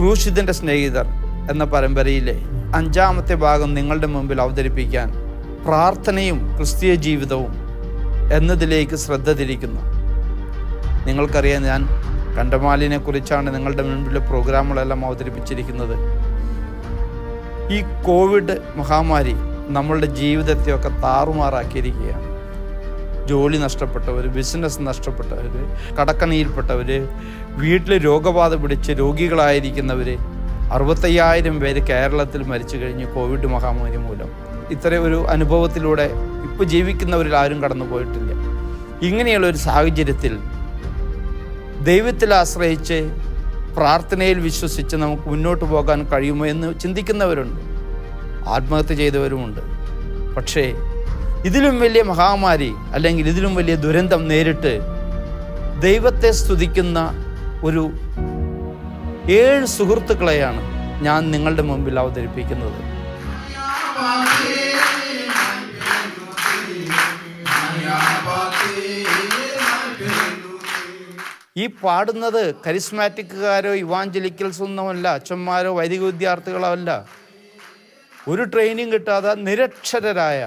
ക്രൂശിതൻ്റെ സ്നേഹിതർ എന്ന പരമ്പരയിലെ 5-ാമത്തെ ഭാഗം നിങ്ങളുടെ മുമ്പിൽ അവതരിപ്പിക്കാൻ പ്രാർത്ഥനയും ക്രിസ്തീയ ജീവിതവും എന്നതിലേക്ക് ശ്രദ്ധ തിരിക്കുന്നു. നിങ്ങൾക്കറിയാം, ഞാൻ കണ്ടമാലിനെ കുറിച്ചാണ് നിങ്ങളുടെ മുൻപിലെ പ്രോഗ്രാമുകളെല്ലാം അവതരിപ്പിച്ചിരിക്കുന്നത്. ഈ കോവിഡ് മഹാമാരി നമ്മളുടെ ജീവിതത്തെയൊക്കെ താറുമാറാക്കിയിരിക്കുകയാണ്. ജോലി നഷ്ടപ്പെട്ടവർ, ബിസിനസ് നഷ്ടപ്പെട്ടവർ, കടക്കണിയിൽപ്പെട്ടവർ, വീട്ടിൽ രോഗബാധ പിടിച്ച് രോഗികളായിരിക്കുന്നവർ, 65,000 പേര് കേരളത്തിൽ മരിച്ചു കഴിഞ്ഞു കോവിഡ് മഹാമാരി മൂലം. ഇത്തരം ഒരു അനുഭവത്തിലൂടെ ഇപ്പോൾ ജീവിക്കുന്നവരിൽ ആരും കടന്നു പോയിട്ടില്ല. ഇങ്ങനെയുള്ളൊരു സാഹചര്യത്തിൽ ദൈവത്തിൽ ആശ്രയിച്ച് പ്രാർത്ഥനയിൽ വിശ്വസിച്ച് നമുക്ക് മുന്നോട്ട് പോകാൻ കഴിയുമോ എന്ന് ചിന്തിക്കുന്നവരുണ്ട്, ആത്മഹത്യ ചെയ്തവരുമുണ്ട്. പക്ഷേ ഇതിലും വലിയ മഹാമാരി അല്ലെങ്കിൽ ഇതിലും വലിയ ദുരന്തം നേരിട്ട് ദൈവത്തെ സ്തുതിക്കുന്ന ഒരു 7 സുഹൃത്തുക്കളെയാണ് ഞാൻ നിങ്ങളുടെ മുമ്പിൽ അവതരിപ്പിക്കുന്നത്. ഈ പാടുന്നത് കരിസ്മാറ്റിക്കുകാരോ ഇവാഞ്ചലിക്കൽസ് ഒന്നുമല്ല, അച്ഛന്മാരോ വൈദിക വിദ്യാർത്ഥികളോ അല്ല. ഒരു ട്രെയിനിങ് കിട്ടാതെ നിരക്ഷരരായ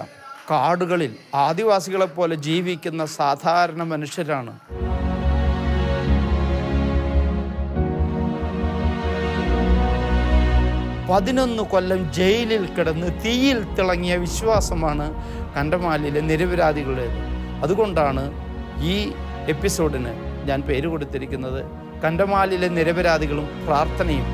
കാടുകളിൽ ആദിവാസികളെപ്പോലെ ജീവിക്കുന്ന സാധാരണ മനുഷ്യരാണ്. പതിനൊന്ന് കൊല്ലം ജയിലിൽ കിടന്ന് തീയിൽ തിളങ്ങിയ വിശ്വാസമാണ് കണ്ടമാലിലെ നിരപരാധികളുടേത്. അതുകൊണ്ടാണ് ഈ എപ്പിസോഡിന് ഞാൻ പേര് കൊടുത്തിരിക്കുന്നത് കണ്ടമാലിലെ നിരപരാധികളും പ്രാർത്ഥനയും.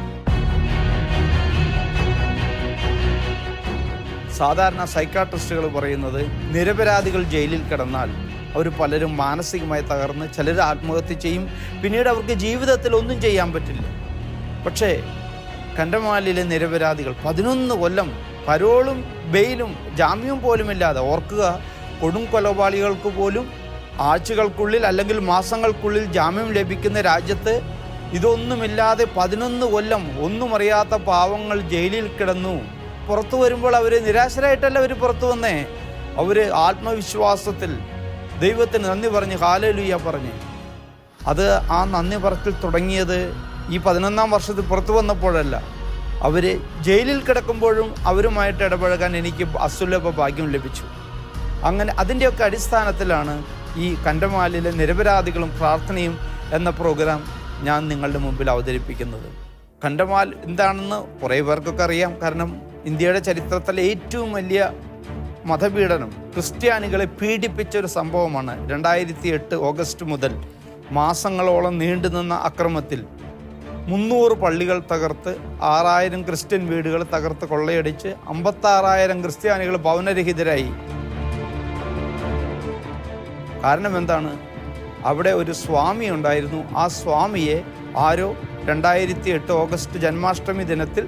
സാധാരണ സൈക്കാട്രിസ്റ്റുകൾ പറയുന്നത് നിരപരാധികൾ ജയിലിൽ കിടന്നാൽ അവർ പലരും മാനസികമായി തകർന്ന് ചിലർ ആത്മഹത്യ ചെയ്യും, പിന്നീട് അവർക്ക് ജീവിതത്തിൽ ഒന്നും ചെയ്യാൻ പറ്റില്ല. പക്ഷേ കണ്ടമാലിലെ നിരപരാധികൾ 11 കൊല്ലം പരോളും ബെയിലും ജാമ്യവും പോലുമില്ലാതെ, ഓർക്കുക, കൊടും കൊലപാളികൾക്ക് പോലും ആഴ്ചകൾക്കുള്ളിൽ അല്ലെങ്കിൽ മാസങ്ങൾക്കുള്ളിൽ ജാമ്യം ലഭിക്കുന്ന രാജ്യത്ത് ഇതൊന്നുമില്ലാതെ 11 കൊല്ലം ഒന്നും അറിയാത്ത പാവങ്ങൾ ജയിലിൽ കിടന്നു. പുറത്തു വരുമ്പോൾ അവർ നിരാശരായിട്ടല്ല അവർ പുറത്തു വന്നേ, അവർ ആത്മവിശ്വാസത്തിൽ ദൈവത്തിന് നന്ദി പറഞ്ഞ് ഹല്ലേലൂയ പറഞ്ഞ്. അത് ആ നന്ദി പറച്ചിൽ തുടങ്ങിയത് ഈ 11-ാം വർഷത്തിൽ പുറത്തു വന്നപ്പോഴല്ല, അവർ ജയിലിൽ കിടക്കുമ്പോഴും അവരുമായിട്ട് ഇടപഴകാൻ എനിക്ക് അസുലഭ ഭാഗ്യം ലഭിച്ചു. അങ്ങനെ അതിൻ്റെയൊക്കെ അടിസ്ഥാനത്തിലാണ് ഈ കണ്ടമാലിലെ നിരപരാധികളും പ്രാർത്ഥനയും എന്ന പ്രോഗ്രാം ഞാൻ നിങ്ങളുടെ മുമ്പിൽ അവതരിപ്പിക്കുന്നത്. കണ്ടമാൽ എന്താണെന്ന് കുറേ പേർക്കൊക്കെ അറിയാം. കാരണം ഇന്ത്യയുടെ ചരിത്രത്തിലെ ഏറ്റവും വലിയ മതപീഡനം, ക്രിസ്ത്യാനികളെ പീഡിപ്പിച്ചൊരു സംഭവമാണ്. 2008 ഓഗസ്റ്റ് മുതൽ മാസങ്ങളോളം നീണ്ടുനിന്ന അക്രമത്തിൽ 300 പള്ളികൾ തകർത്ത് 6,000 ക്രിസ്ത്യൻ വീടുകൾ തകർത്ത് കൊള്ളയടിച്ച് 56,000 ക്രിസ്ത്യാനികൾ ഭവനരഹിതരായി. കാരണം എന്താണ്? അവിടെ ഒരു സ്വാമി ഉണ്ടായിരുന്നു. ആ സ്വാമിയെ ആരോ 2008 ഓഗസ്റ്റ് ജന്മാഷ്ടമി ദിനത്തിൽ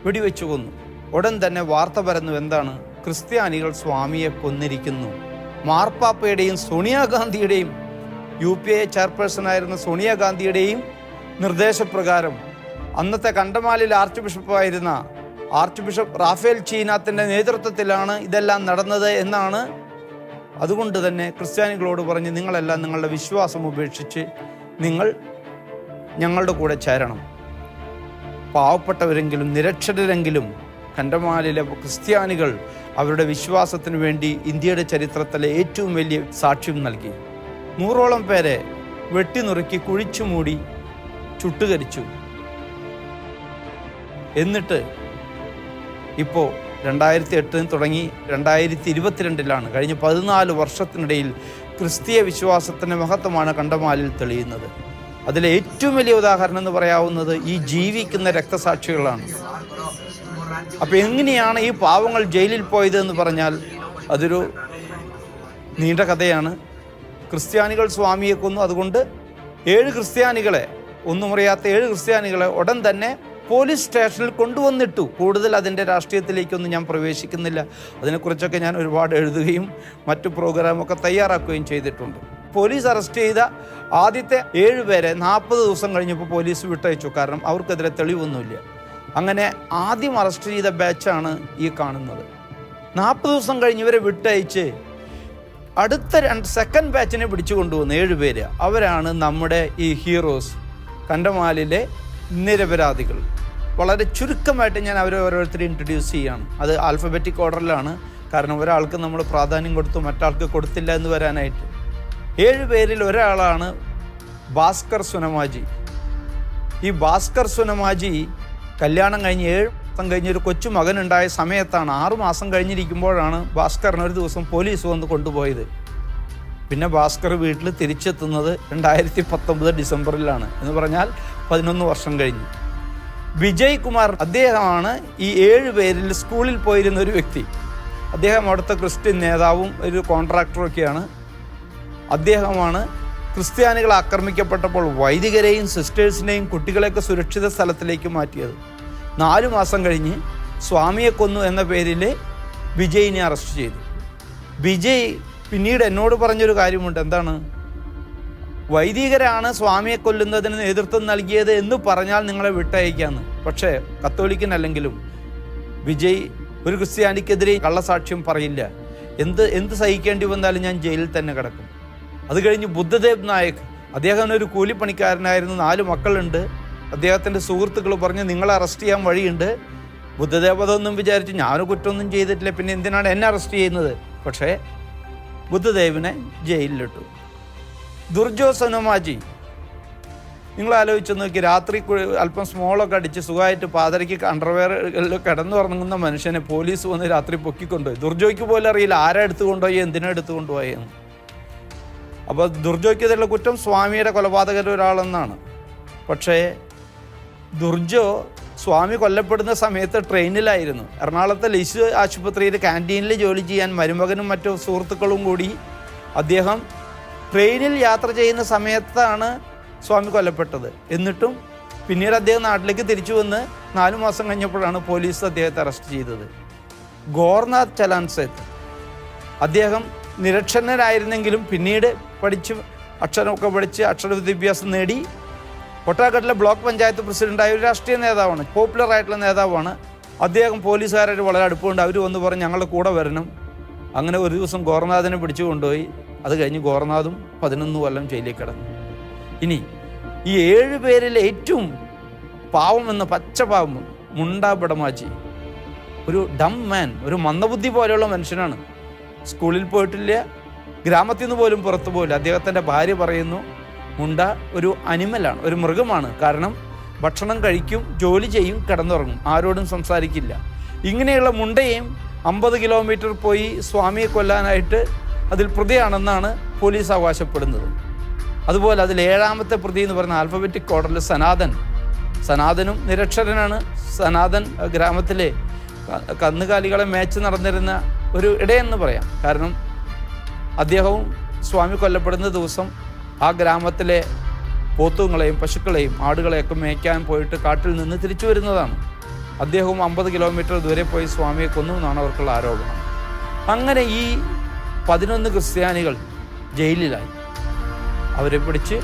വെടിവെച്ചു കൊന്നു. ഉടൻ തന്നെ വാർത്ത പരന്നു, എന്താണ്? ക്രിസ്ത്യാനികൾ സ്വാമിയെ കൊന്നിരിക്കുന്നു. മാർപ്പാപ്പയുടെയും സോണിയാഗാന്ധിയുടെയും UPA ചെയർപേഴ്സണായിരുന്ന സോണിയാഗാന്ധിയുടെയും നിർദ്ദേശപ്രകാരം അന്നത്തെ കണ്ടമാലിൽ ആർച്ച് ബിഷപ്പായിരുന്ന ആർച്ച് ബിഷപ്പ് റാഫേൽ ചീനാത്തിൻ്റെ നേതൃത്വത്തിലാണ് ഇതെല്ലാം നടന്നത് എന്നാണ്. അതുകൊണ്ട് തന്നെ ക്രിസ്ത്യാനികളോട് പറഞ്ഞ്, നിങ്ങളെല്ലാം നിങ്ങളുടെ വിശ്വാസം ഉപേക്ഷിച്ച് നിങ്ങൾ ഞങ്ങളുടെ കൂടെ ചേരണം. പാവപ്പെട്ടവരെങ്കിലും നിരക്ഷരരെങ്കിലും കണ്ടമാലിലെ ക്രിസ്ത്യാനികൾ അവരുടെ വിശ്വാസത്തിന് വേണ്ടി ഇന്ത്യയുടെ ചരിത്രത്തിലെ ഏറ്റവും വലിയ സാക്ഷ്യം നൽകി. 100ഓളം പേരെ വെട്ടിനുറുക്കി കുഴിച്ചു മൂടി ചുട്ടുകരിച്ചു. എന്നിട്ട് ഇപ്പോൾ 2008 തുടങ്ങി 2022 കഴിഞ്ഞ 14 വർഷത്തിനിടയിൽ ക്രിസ്തീയ വിശ്വാസത്തിൻ്റെ മഹത്വമാണ് കണ്ടമാലിൽ തെളിയുന്നത്. അതിലെ ഏറ്റവും വലിയ ഉദാഹരണം എന്ന് പറയാവുന്നത് ഈ ജീവിക്കുന്ന രക്തസാക്ഷികളാണ്. അപ്പോൾ എങ്ങനെയാണ് ഈ പാവങ്ങൾ ജയിലിൽ പോയത് എന്ന് പറഞ്ഞാൽ അതൊരു നീണ്ട കഥയാണ്. ക്രിസ്ത്യാനികൾ സ്വാമിയെ കൊന്നു. അതുകൊണ്ട് 7 ക്രിസ്ത്യാനികളെ, ഒന്നും അറിയാത്ത 7 ക്രിസ്ത്യാനികളെ ഉടൻ തന്നെ പോലീസ് സ്റ്റേഷനിൽ കൊണ്ടുവന്നിട്ടു. കൂടുതൽ അതിൻ്റെ രാഷ്ട്രീയത്തിലേക്കൊന്നും ഞാൻ പ്രവേശിക്കുന്നില്ല. അതിനെക്കുറിച്ചൊക്കെ ഞാൻ ഒരുപാട് എഴുതുകയും മറ്റു പ്രോഗ്രാമൊക്കെ തയ്യാറാക്കുകയും ചെയ്തിട്ടുണ്ട്. പോലീസ് അറസ്റ്റ് ചെയ്ത ആദ്യത്തെ 7 പേരെ 40 ദിവസം കഴിഞ്ഞപ്പോൾ പോലീസ് വിട്ടയച്ചു. കാരണം അവർക്കെതിരെ തെളിവൊന്നുമില്ല. അങ്ങനെ ആദ്യം അറസ്റ്റ് ചെയ്ത ബാച്ചാണ് ഈ കാണുന്നത്. 40 ദിവസം കഴിഞ്ഞ് ഇവരെ വിട്ടയച്ച് അടുത്ത സെക്കൻഡ് ബാച്ചിനെ പിടിച്ചു കൊണ്ടുവന്ന് 7 പേര്. അവരാണ് നമ്മുടെ ഈ ഹീറോസ്, കണ്ടമാലിലെ നിരപരാധികൾ. വളരെ ചുരുക്കമായിട്ട് ഞാൻ അവരെ ഓരോരുത്തരെയും ഇൻട്രൊഡ്യൂസ് ചെയ്യുകയാണ്. അത് ആൽഫബറ്റിക് ഓർഡറിലാണ്, കാരണം ഒരാൾക്ക് നമ്മൾ പ്രാധാന്യം കൊടുത്തു മറ്റാൾക്ക് കൊടുത്തില്ല എന്ന് വരാനായിട്ട്. 7 പേരിൽ ഒരാളാണ് ഭാസ്കർ സുനമാജി. ഈ ഭാസ്കർ സുനമാജി കല്യാണം കഴിഞ്ഞ് 7 മാസം കഴിഞ്ഞൊരു കൊച്ചു മകനുണ്ടായ സമയത്താണ്, 6 മാസം കഴിഞ്ഞിരിക്കുമ്പോഴാണ് ഭാസ്കറിന് ഒരു ദിവസം പോലീസ് വന്ന് കൊണ്ടുപോയത്. പിന്നെ ഭാസ്കർ വീട്ടിൽ തിരിച്ചെത്തുന്നത് 2019 ഡിസംബറിലാണ്, എന്ന് പറഞ്ഞാൽ 11 വർഷം കഴിഞ്ഞു. വിജയ് കുമാർ, അദ്ദേഹമാണ് ഈ 7 പേരിൽ സ്കൂളിൽ പോയിരുന്ന ഒരു വ്യക്തി. അദ്ദേഹം അവിടുത്തെ ക്രിസ്ത്യൻ നേതാവും ഒരു കോൺട്രാക്ടറൊക്കെയാണ്. അദ്ദേഹമാണ് ക്രിസ്ത്യാനികൾ ആക്രമിക്കപ്പെട്ടപ്പോൾ വൈദികരെയും സിസ്റ്റേഴ്സിനെയും കുട്ടികളെയൊക്കെ സുരക്ഷിത സ്ഥലത്തിലേക്ക് മാറ്റിയത്. 4 മാസം കഴിഞ്ഞ് സ്വാമിയെ കൊന്നു എന്ന പേരിൽ വിജയിനെ അറസ്റ്റ് ചെയ്തു. വിജയ് പിന്നീട് എന്നോട് പറഞ്ഞൊരു കാര്യമുണ്ട്. എന്താണ്? വൈദികരാണ് സ്വാമിയെ കൊല്ലുന്നതിന് നേതൃത്വം നൽകിയത് എന്ന് പറഞ്ഞാൽ നിങ്ങളെ വിട്ടയക്കാന്ന്. പക്ഷേ കത്തോലിക്കനല്ലെങ്കിലും വിജയ് ഒരു ക്രിസ്ത്യാനിക്കെതിരെ കള്ളസാക്ഷ്യം പറയില്ല. എന്ത് സഹിക്കേണ്ടി വന്നാലും ഞാൻ ജയിലിൽ തന്നെ കിടക്കും. അത് കഴിഞ്ഞ് ബുദ്ധദേവ് നായക്, അദ്ദേഹം ഒരു കൂലിപ്പണിക്കാരനായിരുന്നു, 4 മക്കളുണ്ട്. അദ്ദേഹത്തിൻ്റെ സുഹൃത്തുക്കൾ പറഞ്ഞ് നിങ്ങളെ അറസ്റ്റ് ചെയ്യാൻ വഴിയുണ്ട്. ബുദ്ധദേവ് അതൊന്നും വിചാരിച്ചു ഞാനൊരു കുറ്റമൊന്നും ചെയ്തിട്ടില്ല, പിന്നെ എന്തിനാണ് എന്നെ അറസ്റ്റ് ചെയ്യുന്നത്? പക്ഷേ ബുദ്ധദേവിനെ ജയിലിലിട്ടു. ദുർജോ സോനമാജി, നിങ്ങൾ ആലോചിച്ച് നോക്കി, രാത്രി അല്പം സ്മോളൊക്കെ അടിച്ച് സുഖമായിട്ട് പാതിരയ്ക്ക് അണ്ടർവെയറിൽ കിടന്നുറങ്ങുന്ന മനുഷ്യനെ പോലീസ് വന്ന് രാത്രി പൊക്കിക്കൊണ്ടുപോയി. ദുർജോയ്ക്ക് പോലും അറിയില്ല ആരാ എടുത്തു കൊണ്ടുപോയി, എന്തിനാ എടുത്തു കൊണ്ടുപോയെന്ന്. അപ്പോൾ ദുർജോയ്ക്കെതിരെയുള്ള കുറ്റം സ്വാമിയുടെ കൊലപാതകർ ഒരാളെന്നാണ്. പക്ഷേ ദുർജോ സ്വാമി കൊല്ലപ്പെടുന്ന സമയത്ത് ട്രെയിനിലായിരുന്നു. എറണാകുളത്തെ ലിസ് ആശുപത്രിയിൽ ക്യാൻറ്റീനിൽ ജോലി ചെയ്യാൻ മരുമകനും മറ്റു സുഹൃത്തുക്കളും കൂടി അദ്ദേഹം ട്രെയിനിൽ യാത്ര ചെയ്യുന്ന സമയത്താണ് സ്വാമി കൊല്ലപ്പെട്ടത്. എന്നിട്ടും പിന്നീട് അദ്ദേഹം നാട്ടിലേക്ക് തിരിച്ചു വന്ന് 4 മാസം കഴിഞ്ഞപ്പോഴാണ് പോലീസ് അദ്ദേഹത്തെ അറസ്റ്റ് ചെയ്തത്. ഗോർനാഥ് ചലാൻസേത്ത്, അദ്ദേഹം നിരക്ഷരനായിരുന്നെങ്കിലും പിന്നീട് അക്ഷരമൊക്കെ പഠിച്ച് അക്ഷര വിദ്യാഭ്യാസം നേടി കൊട്ടാരക്കരയിലെ ബ്ലോക്ക് പഞ്ചായത്ത് പ്രസിഡൻ്റായ ഒരു രാഷ്ട്രീയ നേതാവാണ്, പോപ്പുലറായിട്ടുള്ള നേതാവാണ്. അദ്ദേഹം പോലീസുകാരായിട്ട് വളരെ അടുപ്പമുണ്ട്. അവർ വന്ന് പറഞ്ഞ് ഞങ്ങളുടെ കൂടെ വരണം. അങ്ങനെ ഒരു ദിവസം ഗോർനാഥിനെ പിടിച്ചു കൊണ്ടുപോയി. അത് കഴിഞ്ഞ് ഗോർനാഥും 11 കൊല്ലം ജയിലിൽ കിടന്നു. ഇനി ഈ 7 പേരിൽ ഏറ്റവും പാവം എന്ന പച്ചപാവം മുണ്ട ബഡമാജി, ഒരു ഡം മാൻ, ഒരു മന്ദബുദ്ധി പോലെയുള്ള മനുഷ്യനാണ്. സ്കൂളിൽ പോയിട്ടില്ല, ഗ്രാമത്തിൽ നിന്ന് പോലും പുറത്തു പോയില്ല. അദ്ദേഹത്തിൻ്റെ ഭാര്യ പറയുന്നു മുണ്ട ഒരു അനിമലാണ്, ഒരു മൃഗമാണ്. കാരണം ഭക്ഷണം കഴിക്കും, ജോലി ചെയ്യും, കിടന്നുറങ്ങും, ആരോടും സംസാരിക്കില്ല. ഇങ്ങനെയുള്ള മുണ്ടയെയും 50 കിലോമീറ്റർ പോയി സ്വാമിയെ കൊല്ലാനായിട്ട് അതിൽ പ്രതിയാണെന്നാണ് പോലീസ് അവകാശപ്പെടുന്നത്. അതുപോലെ അതിൽ 7ാമത്തെ പ്രതി എന്ന് പറഞ്ഞ ആൽഫബറ്റിക് ഓർഡറിൽ സനാതനും നിരക്ഷരനാണ്. സനാതൻ ഗ്രാമത്തിലെ കന്നുകാലികളെ മേച്ച് നടന്നിരുന്ന ഒരു ഇടയെന്ന് പറയാം. കാരണം അദ്ദേഹവും സ്വാമി കൊല്ലപ്പെടുന്ന ദിവസം ആ ഗ്രാമത്തിലെ പോത്തുകളെയും പശുക്കളെയും ആടുകളെയൊക്കെ മേയ്ക്കാൻ പോയിട്ട് കാട്ടിൽ നിന്ന് തിരിച്ചു വരുന്നതാണ്. അദ്ദേഹവും 50 കിലോമീറ്റർ ദൂരെ പോയി സ്വാമിയെ കൊന്നു എന്നാണ് അവർക്കുള്ള ആരോപണം. അങ്ങനെ ഈ 11 ക്രിസ്ത്യാനികൾ ജയിലിലായി. അവരെ പിടിച്ച്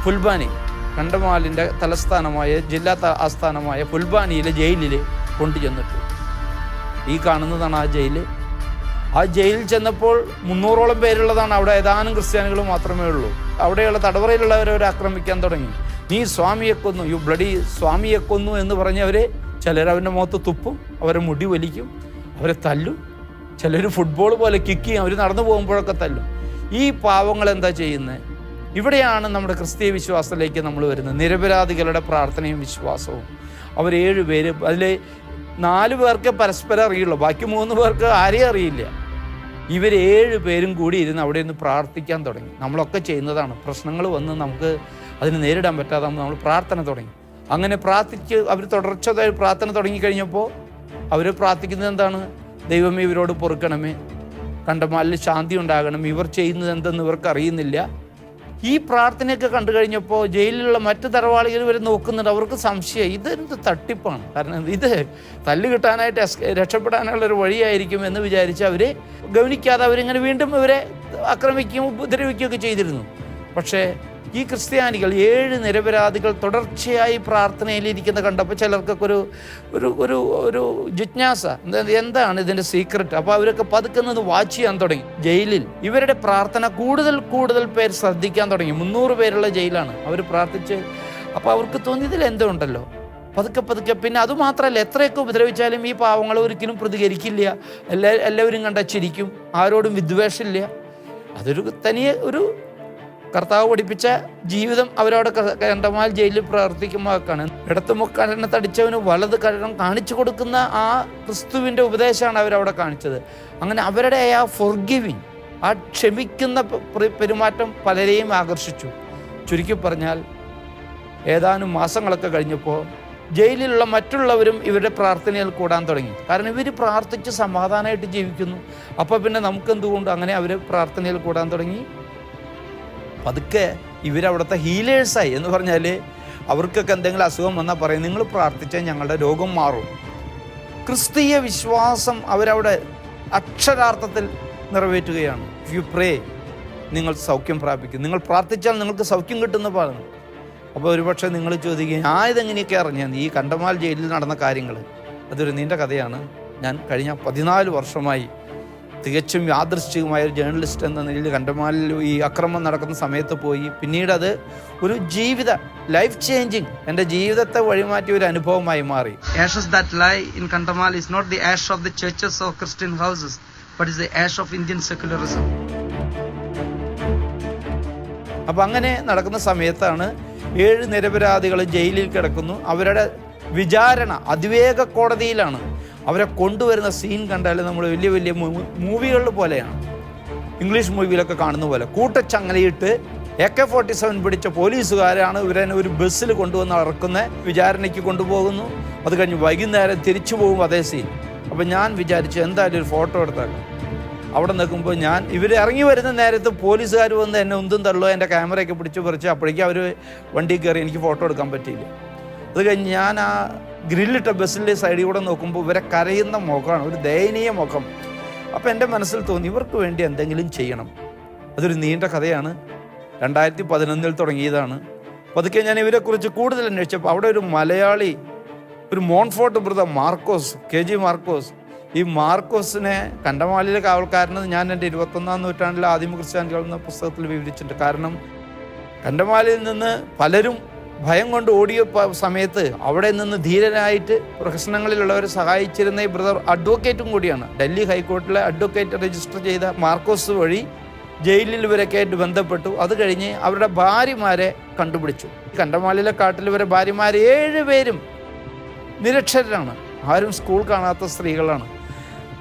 ഫുൽബാനി, കണ്ടമാലിൻ്റെ തലസ്ഥാനമായ ജില്ലാ ആസ്ഥാനമായ ഫുൽബാനിയിലെ ജയിലിൽ കൊണ്ടുചെന്നിട്ടു. ഈ കാണുന്നതാണ് ആ ജയിൽ. ആ ജയിലിൽ ചെന്നപ്പോൾ 300ഓളം പേരുള്ളതാണ്. അവിടെ ഏതാനും ക്രിസ്ത്യാനികൾ മാത്രമേ ഉള്ളൂ. അവിടെയുള്ള തടവറയിലുള്ളവരെ അവർ ആക്രമിക്കാൻ തുടങ്ങി. നീ സ്വാമിയെ കൊന്നു, യു ബ്ലഡി സ്വാമിയെ കൊന്നു എന്ന് പറഞ്ഞ് ചിലർ അവൻ്റെ മുഖത്ത് തുപ്പും, അവരെ മുടി വലിക്കും, അവരെ തല്ലും. ചിലർ ഫുട്ബോൾ പോലെ കിക്ക് ചെയ്യും, അവർ നടന്നു പോകുമ്പോഴൊക്കെ തല്ലും. ഈ പാവങ്ങൾ എന്താ ചെയ്യുന്നത്? ഇവിടെയാണ് നമ്മുടെ ക്രിസ്തീയ വിശ്വാസത്തിലേക്ക് നമ്മൾ വരുന്നത്. നിരപരാധികളുടെ പ്രാർത്ഥനയും വിശ്വാസവും. അവർ 7 പേര്, അതിൽ 4 പേർക്ക് പരസ്പരം അറിയുള്ളൂ, ബാക്കി 3 പേർക്ക് ആരെയും അറിയില്ല. ഇവർ 7 പേരും കൂടി ഇരുന്ന് അവിടെ നിന്ന് പ്രാർത്ഥിക്കാൻ തുടങ്ങി. നമ്മളൊക്കെ ചെയ്യുന്നതാണ്. പ്രശ്നങ്ങൾ വന്ന് നമുക്ക് അതിന് നേരിടാൻ പറ്റാതെ നമ്മൾ പ്രാർത്ഥന തുടങ്ങി. അങ്ങനെ പ്രാർത്ഥിച്ച് അവർ തുടർച്ചയായി പ്രാർത്ഥന തുടങ്ങിക്കഴിഞ്ഞപ്പോൾ അവർ പ്രാർത്ഥിക്കുന്നത് എന്താണ്? ദൈവമേ ഇവരോട് പൊറുക്കണമേ, കണ്ടമാലിൽ ശാന്തി ഉണ്ടാകണം, ഇവർ ചെയ്യുന്നത് എന്തെന്ന് ഇവർക്ക് അറിയുന്നില്ല. ഈ പ്രാർത്ഥനയൊക്കെ കണ്ടു കഴിഞ്ഞപ്പോൾ ജയിലിലുള്ള മറ്റു തറവാളികൾ ഇവർ നോക്കുന്നുണ്ട്. അവർക്ക് സംശയം, ഇതെന്ത് തട്ടിപ്പാണ്. കാരണം ഇത് തല്ല് കിട്ടാനായിട്ട് രക്ഷപ്പെടാനുള്ളൊരു വഴിയായിരിക്കും എന്ന് വിചാരിച്ച് അവർ ഗവനിക്കാതെ അവരിങ്ങനെ വീണ്ടും ഇവരെ ആക്രമിക്കുകയും ഉപദ്രവിക്കുകയൊക്കെ ചെയ്തിരുന്നു. പക്ഷേ ഈ ക്രിസ്ത്യാനികൾ 7 നിരപരാധികൾ തുടർച്ചയായി പ്രാർത്ഥനയിലിരിക്കുന്ന കണ്ടപ്പോൾ ചിലർക്കൊക്കെ ഒരു ജിജ്ഞാസ, എന്താണ് ഇതിൻ്റെ സീക്രട്ട്? അപ്പോൾ അവരൊക്കെ പതുക്കുന്നത് വാച്ച് ചെയ്യാൻ തുടങ്ങി. ജയിലിൽ ഇവരുടെ പ്രാർത്ഥന കൂടുതൽ പേർ ശ്രദ്ധിക്കാൻ തുടങ്ങി. 300 പേരുള്ള ജയിലാണ്. അവർ പ്രാർത്ഥിച്ച് അപ്പോൾ അവർക്ക് തോന്നി ഇതിൽ എന്തോ ഉണ്ടല്ലോ. പതുക്കെ പിന്നെ അതുമാത്രമല്ല, എത്രയൊക്കെ ഉപദ്രവിച്ചാലും ഈ പാവങ്ങൾ ഒരിക്കലും പ്രതികരിക്കില്ല. എല്ലാവരും കണ്ടച്ചിരിക്കും, ആരോടും വിദ്വേഷമില്ല. അതൊരു തനിയെ ഒരു കർത്താവ് പഠിപ്പിച്ച ജീവിതം അവരവിടെ കണ്ടമാൽ ജയിലിൽ പ്രവർത്തിക്കുമ്പോഴൊക്കെയാണ്. ഇടത്ത് കരണം തടിച്ചവന് വലത് കരണം കാണിച്ചു കൊടുക്കുന്ന ആ ക്രിസ്തുവിൻ്റെ ഉപദേശമാണ് അവരവിടെ കാണിച്ചത്. അങ്ങനെ അവരുടെ ആ ഫോർഗിവിങ്, ആ ക്ഷമിക്കുന്ന പെരുമാറ്റം പലരെയും ആകർഷിച്ചു. ചുരുക്കി പറഞ്ഞാൽ ഏതാനും മാസങ്ങളൊക്കെ കഴിഞ്ഞപ്പോൾ ജയിലിലുള്ള മറ്റുള്ളവരും ഇവരുടെ പ്രാർത്ഥനയിൽ കൂടാൻ തുടങ്ങി. കാരണം ഇവർ പ്രാർത്ഥിച്ച് സമാധാനമായിട്ട് ജീവിക്കുന്നു. അപ്പോൾ പിന്നെ നമുക്കെന്തുകൊണ്ട് അങ്ങനെ അവർ പ്രാർത്ഥനയിൽ കൂടാൻ തുടങ്ങി. പതുക്കെ ഇവരവിടുത്തെ ഹീലേഴ്സായി. എന്ന് പറഞ്ഞാൽ അവർക്കൊക്കെ എന്തെങ്കിലും അസുഖം വന്നാൽ പറയും, നിങ്ങൾ പ്രാർത്ഥിച്ചാൽ ഞങ്ങളുടെ രോഗം മാറും. ക്രിസ്തീയ വിശ്വാസം അവരവിടെ അക്ഷരാർത്ഥത്തിൽ നിറവേറ്റുകയാണ്. ഇഫ് യു പ്രേ നിങ്ങൾ സൗഖ്യം പ്രാപിക്കും, നിങ്ങൾ പ്രാർത്ഥിച്ചാൽ നിങ്ങൾക്ക് സൗഖ്യം കിട്ടുന്ന പറഞ്ഞു. അപ്പോൾ ഒരുപക്ഷെ നിങ്ങൾ ചോദിക്കുക, ഞാൻ ഇതെങ്ങനെയൊക്കെ അറിഞ്ഞാൽ ഈ കണ്ടമാൽ ജയിലിൽ നടന്ന കാര്യങ്ങൾ. അതൊരു നീണ്ട കഥയാണ്. ഞാൻ കഴിഞ്ഞ 14 വർഷമായി തികച്ചും യാദൃശ്ചികമായ ഒരു ജേർണലിസ്റ്റ് എന്ന നിലയിൽ കണ്ടമാലിൽ ഈ അക്രമം നടക്കുന്ന സമയത്ത് പോയി. പിന്നീട് അത് ഒരു ലൈഫ് ചേഞ്ചിങ്, എൻ്റെ ജീവിതത്തെ വഴിമാറ്റിയ ഒരു അനുഭവമായി മാറി. Ashes that lie in Kandamal is not the ash of the churches or Christian houses, but is the ash of Indian secularism. അപ്പം അങ്ങനെ നടക്കുന്ന സമയത്താണ് 7 നിരപരാധികൾ ജയിലിൽ കിടക്കുന്നു. അവരുടെ വിചാരണ അതിവേഗ കോടതിയിലാണ്. അവരെ കൊണ്ടുവരുന്ന സീൻ കണ്ടാൽ നമ്മൾ വലിയ മൂവികളിൽ പോലെയാണ്, ഇംഗ്ലീഷ് മൂവിയിലൊക്കെ കാണുന്ന പോലെ. കൂട്ടച്ചങ്ങലയിട്ട് AK-47 പിടിച്ച പോലീസുകാരാണ് ഇവരെ ഒരു ബസ്സിൽ കൊണ്ടുവന്ന് ഇറക്കുന്ന, വിചാരണയ്ക്ക് കൊണ്ടുപോകുന്നു. അത് കഴിഞ്ഞ് വൈകുന്നേരം തിരിച്ചു പോകും അതേ സീൻ. അപ്പം ഞാൻ വിചാരിച്ചു എന്തായാലും ഒരു ഫോട്ടോ എടുത്താലും. അവിടെ നിൽക്കുമ്പോൾ ഇവർ ഇറങ്ങി വരുന്ന നേരത്ത് പോലീസുകാർ വന്ന് എന്നെ ഒന്നും തള്ളോ, എൻ്റെ ക്യാമറയൊക്കെ പിടിച്ച് പറിച്ച്. അപ്പോഴേക്കും അവർ വണ്ടി കയറി, എനിക്ക് ഫോട്ടോ എടുക്കാൻ പറ്റിയില്ല. അത് കഴിഞ്ഞ് ഞാൻ ആ ഗ്രില്ലിട്ട ബസ്സിൻ്റെ സൈഡിൽ കൂടെ നോക്കുമ്പോൾ ഇവരെ കരയുന്ന മുഖമാണ്, ഒരു ദയനീയ മുഖം. അപ്പോൾ എൻ്റെ മനസ്സിൽ തോന്നി ഇവർക്ക് വേണ്ടി എന്തെങ്കിലും ചെയ്യണം. അതൊരു നീണ്ട കഥയാണ്. 2011 തുടങ്ങിയതാണ്. പതുക്കെ ഞാൻ ഇവരെക്കുറിച്ച് കൂടുതൽ അന്വേഷിച്ചപ്പോൾ അവിടെ ഒരു മലയാളി, ഒരു Montfort brother Markose, KG Markose. ഈ മാർക്കോസിനെ കണ്ടമാലിലെ കാവൽക്കാരനെന്ന് ഞാൻ എൻ്റെ 21-ാം നൂറ്റാണ്ടിലെ ആദിമ ക്രിസ്ത്യാനികൾ എന്ന പുസ്തകത്തിൽ വിവരിച്ചിട്ടുണ്ട്. കാരണം കണ്ടമാലിൽ നിന്ന് പലരും ഭയം കൊണ്ട് ഓടിയ സമയത്ത് അവിടെ നിന്ന് ധീരനായിട്ട് പ്രശ്നങ്ങളിലുള്ളവരെ സഹായിച്ചിരുന്ന ഈ ബ്രദർ അഡ്വക്കേറ്റും കൂടിയാണ്. ഡൽഹി ഹൈക്കോർട്ടിലെ അഡ്വക്കേറ്റ് രജിസ്റ്റർ ചെയ്ത മാർക്കോസ് വഴി ജയിലിൽ ഇവരൊക്കെ ആയിട്ട് ബന്ധപ്പെട്ടു. അത് കഴിഞ്ഞ് അവരുടെ ഭാര്യമാരെ കണ്ടുപിടിച്ചു. കണ്ടമാലിലെ കാട്ടിൽ ഇവരെ ഭാര്യമാർ 7 പേരും നിരക്ഷരരാണ്, ആരും സ്കൂൾ കാണാത്ത സ്ത്രീകളാണ്.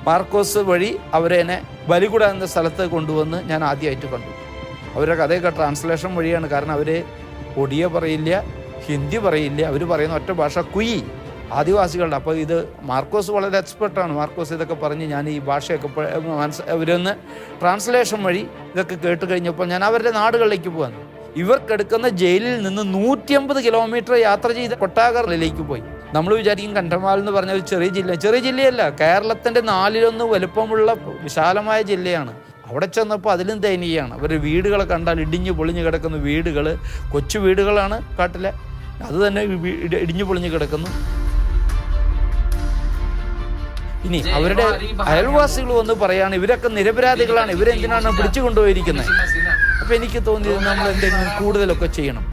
മാർക്കോസ് വഴി അവരെന്നെ ബലികുട എന്ന സ്ഥലത്ത് കൊണ്ടുവന്ന് ഞാൻ ആദ്യമായിട്ട് കണ്ടു. അവരുടെ കഥയൊക്കെ ട്രാൻസ്ലേഷൻ വഴിയാണ്. കാരണം അവർ ഒഡിയ പറയില്ല, ഹിന്ദി പറയില്ല, അവർ പറയുന്ന ഒറ്റ ഭാഷ കുയി, ആദിവാസികളുടെ. അപ്പോൾ ഇത് മാർക്കോസ് വളരെ എക്സ്പെർട്ടാണ്. മാർക്കോസ് ഇതൊക്കെ പറഞ്ഞ് ഞാൻ ഈ ഭാഷയൊക്കെ അവരൊന്ന് ട്രാൻസ്ലേഷൻ വഴി ഇതൊക്കെ കേട്ട് കഴിഞ്ഞപ്പോൾ ഞാൻ അവരുടെ നാടുകളിലേക്ക് പോകാൻ. ഇവർക്കെടുക്കുന്ന ജയിലിൽ നിന്ന് 150 കിലോമീറ്റർ യാത്ര ചെയ്ത് കൊട്ടാകറിലേക്ക് പോയി. നമ്മൾ വിചാരിക്കും കണ്ടമാൽ എന്ന് പറഞ്ഞ ഒരു ചെറിയ ജില്ലയല്ല, കേരളത്തിൻ്റെ 4/1 വലുപ്പമുള്ള വിശാലമായ ജില്ലയാണ്. അവിടെ ചെന്നപ്പോൾ അതിലും ദയനീയമാണ്. അവരുടെ വീടുകളെ കണ്ടാൽ ഇടിഞ്ഞു പൊളിഞ്ഞ് കിടക്കുന്ന വീടുകൾ, കൊച്ചു വീടുകളാണ് കാട്ടിലെ, അത് തന്നെ ഇടിഞ്ഞു പൊളിഞ്ഞ് കിടക്കുന്നു. ഇനി അവരുടെ അയൽവാസികൾ വന്ന് പറയാണ് ഇവരൊക്കെ നിരപരാധികളാണ്, ഇവരെന്തിനാണ് പിടിച്ചു കൊണ്ടുപോയിരിക്കുന്നത്. അപ്പോൾ എനിക്ക് തോന്നിയത് നമ്മൾ എന്തെങ്കിലും കൂടുതലൊക്കെ ചെയ്യണം.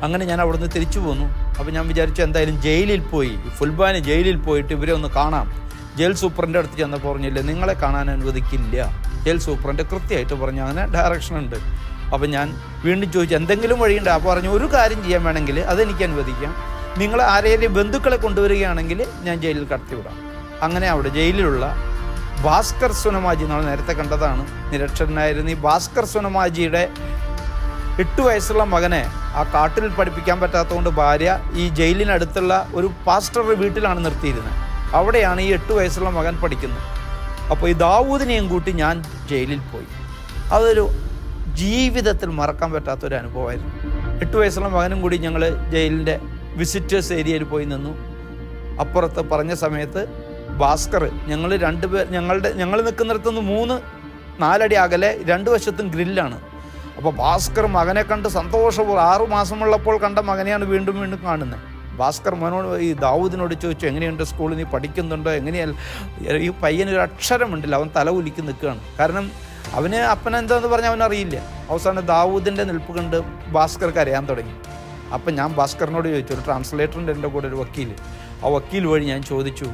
അങ്ങനെ ഞാൻ അവിടെ നിന്ന് തിരിച്ചു പോന്നു. അപ്പോൾ ഞാൻ വിചാരിച്ചു എന്തായാലും ജയിലിൽ പോയി, ഫുൽബാനി ജയിലിൽ പോയിട്ട് ഇവരെ ഒന്ന് കാണാം. ജയിൽ സൂപ്രൻ്റെ അടുത്ത് ചെന്നപ്പോൾ പറഞ്ഞില്ല, നിങ്ങളെ കാണാൻ അനുവദിക്കില്ല. ജയിൽ സൂപ്രണ്ട് കൃത്യമായിട്ട് പറഞ്ഞു, അങ്ങനെ ഡയറക്ഷൻ ഉണ്ട്. അപ്പം ഞാൻ വീണ്ടും ചോദിച്ചു എന്തെങ്കിലും വഴിയുണ്ട്. അപ്പോൾ പറഞ്ഞു ഒരു കാര്യം ചെയ്യാൻ വേണമെങ്കിൽ അതെനിക്ക് അനുവദിക്കാം, നിങ്ങൾ ആരെയും ബന്ധുക്കളെ കൊണ്ടുവരികയാണെങ്കിൽ ഞാൻ ജയിലിൽ കടത്തിവിടാം. അങ്ങനെ അവിടെ ജയിലിലുള്ള ഭാസ്കർ സുനമാജി, നമ്മൾ നേരത്തെ കണ്ടതാണ്, നിരക്ഷരനായിരുന്നു. ഈ ഭാസ്കർ സുനമാജിയുടെ 8 വയസ്സുള്ള മകനെ ആ കാട്ടിൽ പഠിപ്പിക്കാൻ പറ്റാത്തതുകൊണ്ട് ഭാര്യ ഈ ജയിലിനടുത്തുള്ള ഒരു പാസ്റ്ററുടെ വീട്ടിലാണ് നിർത്തിയിരുന്നത്. അവിടെയാണ് ഈ 8 വയസ്സുള്ള മകൻ പഠിക്കുന്നത്. അപ്പോൾ ഈ ദാവൂദിനെയും കൂട്ടി ഞാൻ ജയിലിൽ പോയി. അതൊരു ജീവിതത്തിൽ മറക്കാൻ പറ്റാത്തൊരു അനുഭവമായിരുന്നു. 8 വയസ്സുള്ള മകനും കൂടി ഞങ്ങൾ ജയിലിൻ്റെ വിസിറ്റേഴ്സ് ഏരിയയിൽ പോയി നിന്നു. അപ്പുറത്ത് പറഞ്ഞ സമയത്ത് ഭാസ്കർ, ഞങ്ങൾ 2 പേർ, ഞങ്ങൾ നിൽക്കുന്നിടത്തുനിന്ന് 3-4 അടി അകലെ 2 വശത്തും ഗ്രില്ലാണ്. അപ്പോൾ ഭാസ്കർ മകനെ കണ്ട് സന്തോഷപൂർവ്വം 6 മാസമുള്ളപ്പോൾ കണ്ട മകനെയാണ് വീണ്ടും കാണുന്നത്. ഭാസ്കർ മോനോട് ഈ ദാവൂദിനോട് ചോദിച്ചു, എങ്ങനെയുണ്ട് സ്കൂളിൽ, നീ പഠിക്കുന്നുണ്ടോ, എങ്ങനെയല്ല. ഈ പയ്യനൊരു അക്ഷരമുണ്ടില്ല, അവൻ തല ഉലുക്കി നിൽക്കുകയാണ്. കാരണം അവന് അപ്പനെന്താന്ന് പറഞ്ഞാൽ അവനറിയില്ല. അവസാനം ദാവൂദിൻ്റെ നിൽപ്പ് കണ്ട് ഭാസ്കർക്ക് അറിയാൻ തുടങ്ങി. അപ്പം ഞാൻ ഭാസ്കറിനോട് ചോദിച്ചു, ഒരു ട്രാൻസ്ലേറ്ററിൻ്റെ എൻ്റെ കൂടെ ഒരു വക്കീൽ, ആ വക്കീൽ വഴി ഞാൻ ചോദിച്ചു,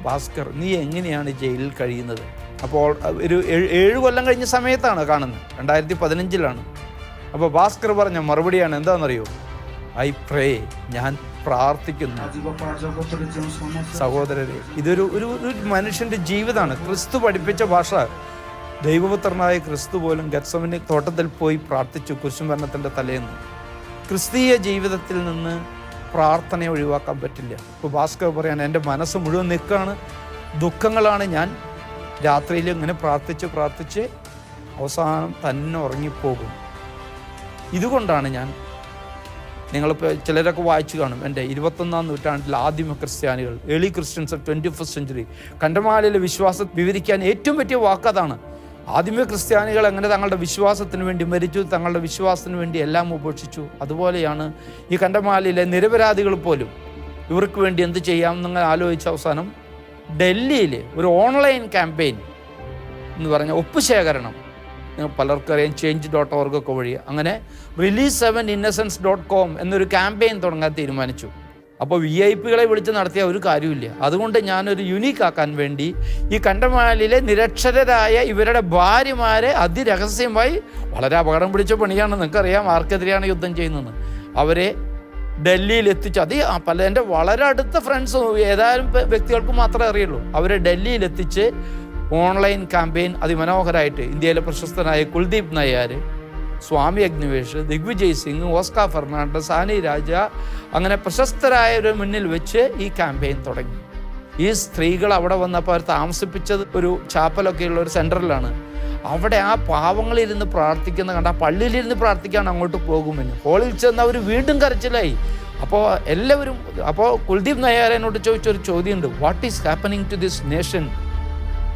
ഭാസ്കർ നീ എങ്ങനെയാണ് ജയിലിൽ കഴിയുന്നത്? അപ്പോൾ ഒരു 7 കൊല്ലം കഴിഞ്ഞ സമയത്താണ് കാണുന്നത്, 2015 അപ്പോൾ ഭാസ്കർ പറഞ്ഞ മറുപടിയാണ് എന്താണെന്നറിയോ? ഐ പ്രേ, ഞാൻ പ്രാർത്ഥിക്കുന്നു. സഹോദരരെ, ഇതൊരു ഒരു മനുഷ്യൻ്റെ ജീവിതമാണ്. ക്രിസ്തു പഠിപ്പിച്ച ഭാഷ. ദൈവപുത്രനായ ക്രിസ്തു പോലും ഗത്സമനി തോട്ടത്തിൽ പോയി പ്രാർത്ഥിച്ചു കുരിശുമരണത്തിൻ്റെ തലേന്ന്. ക്രിസ്തീയ ജീവിതത്തിൽ നിന്ന് പ്രാർത്ഥനയെ ഒഴിവാക്കാൻ പറ്റില്ല. ഇപ്പോൾ ഭാസ്കർ പറയാണ്, എൻ്റെ മനസ്സ് മുഴുവൻ നിൽക്കുകയാണ്, ദുഃഖങ്ങളാണ്. ഞാൻ രാത്രിയിൽ ഇങ്ങനെ പ്രാർത്ഥിച്ച് അവസാനം തന്നെ ഉറങ്ങിപ്പോകും. ഇതുകൊണ്ടാണ് ഞാൻ, നിങ്ങളിപ്പോൾ ചിലരൊക്കെ വായിച്ചു കാണും, എൻ്റെ 21-ാം നൂറ്റാണ്ടിൽ ആദിമ ക്രിസ്ത്യാനികൾ, early Christians of 21st century, കണ്ടമാലിലെ വിശ്വാസം വിവരിക്കാൻ ഏറ്റവും പറ്റിയ വാക്കതാണ്. ആദിമ ക്രിസ്ത്യാനികൾ എങ്ങനെ തങ്ങളുടെ വിശ്വാസത്തിന് വേണ്ടി മരിച്ചു, തങ്ങളുടെ വിശ്വാസത്തിന് വേണ്ടി എല്ലാം ഉപേക്ഷിച്ചു. അതുപോലെയാണ് ഈ കണ്ടമാലിലെ നിരപരാധികൾ പോലും ഇവർക്ക് വേണ്ടി എന്ത് ചെയ്യാമെന്ന് ആലോചിച്ച അവസാനം ഡൽഹിയിൽ ഒരു ഓൺലൈൻ ക്യാമ്പയിൻ എന്ന് പറഞ്ഞ ഒപ്പുശേഖരണം, പലർക്കും അറിയാം, change.org ഒക്കെ വഴി, അങ്ങനെ release7innocents.com എന്നൊരു ക്യാമ്പയിൻ തുടങ്ങാൻ തീരുമാനിച്ചു. അപ്പോൾ VIP-കളെ വിളിച്ച് നടത്തിയ ഒരു കാര്യമില്ല. അതുകൊണ്ട് ഞാനൊരു യുണീക്ക് ആക്കാൻ വേണ്ടി ഈ കണ്ടമാലിലെ നിരക്ഷരരായ ഇവരുടെ ഭാര്യമാരെ അതിരഹസ്യമായി, വളരെ അപകടം പിടിച്ച പണിയാണ്, നിങ്ങൾക്കറിയാം ആർക്കെതിരെയാണ് യുദ്ധം ചെയ്യുന്നത്, അവരെ ഡൽഹിയിൽ എത്തിച്ചു. അത് എൻ്റെ വളരെ അടുത്ത ഫ്രണ്ട്സ്, ഏതായാലും വ്യക്തികൾക്ക് മാത്രമേ അറിയുള്ളൂ. അവരെ ഡൽഹിയിൽ എത്തിച്ച് ഓൺലൈൻ ക്യാമ്പയിൻ അതിമനോഹരമായിട്ട് ഇന്ത്യയിലെ പ്രശസ്തനായ കുൽദീപ് നയ്യാർ, സ്വാമി അഗ്നിവേഷ്, ദിഗ്വിജയ് സിംഗ്, ഓസ്കാർ ഫെർണാണ്ടസ്, ആനി രാജ, അങ്ങനെ പ്രശസ്തരായവരുടെ മുന്നിൽ വെച്ച് ഈ ക്യാമ്പയിൻ തുടങ്ങി. ഈ സ്ത്രീകൾ അവിടെ വന്നപ്പോൾ അവർ താമസിപ്പിച്ചത് ഒരു ചാപ്പലൊക്കെയുള്ള ഒരു സെൻറ്ററിലാണ്. അവിടെ ആ പാവങ്ങളിരുന്ന് പ്രാർത്ഥിക്കുന്ന കണ്ട, ആ പള്ളിയിലിരുന്ന് പ്രാർത്ഥിക്കാൻ അങ്ങോട്ട് പോകുമെന്ന്. ഹോളിൽ ചെന്ന് അവർ വീണ്ടും കരച്ചിലായി. അപ്പോൾ എല്ലാവരും, അപ്പോൾ കുൽദീപ് നയ്യാർ എന്നോട് ചോദിച്ചൊരു ചോദ്യമുണ്ട്, what is happening to this nation?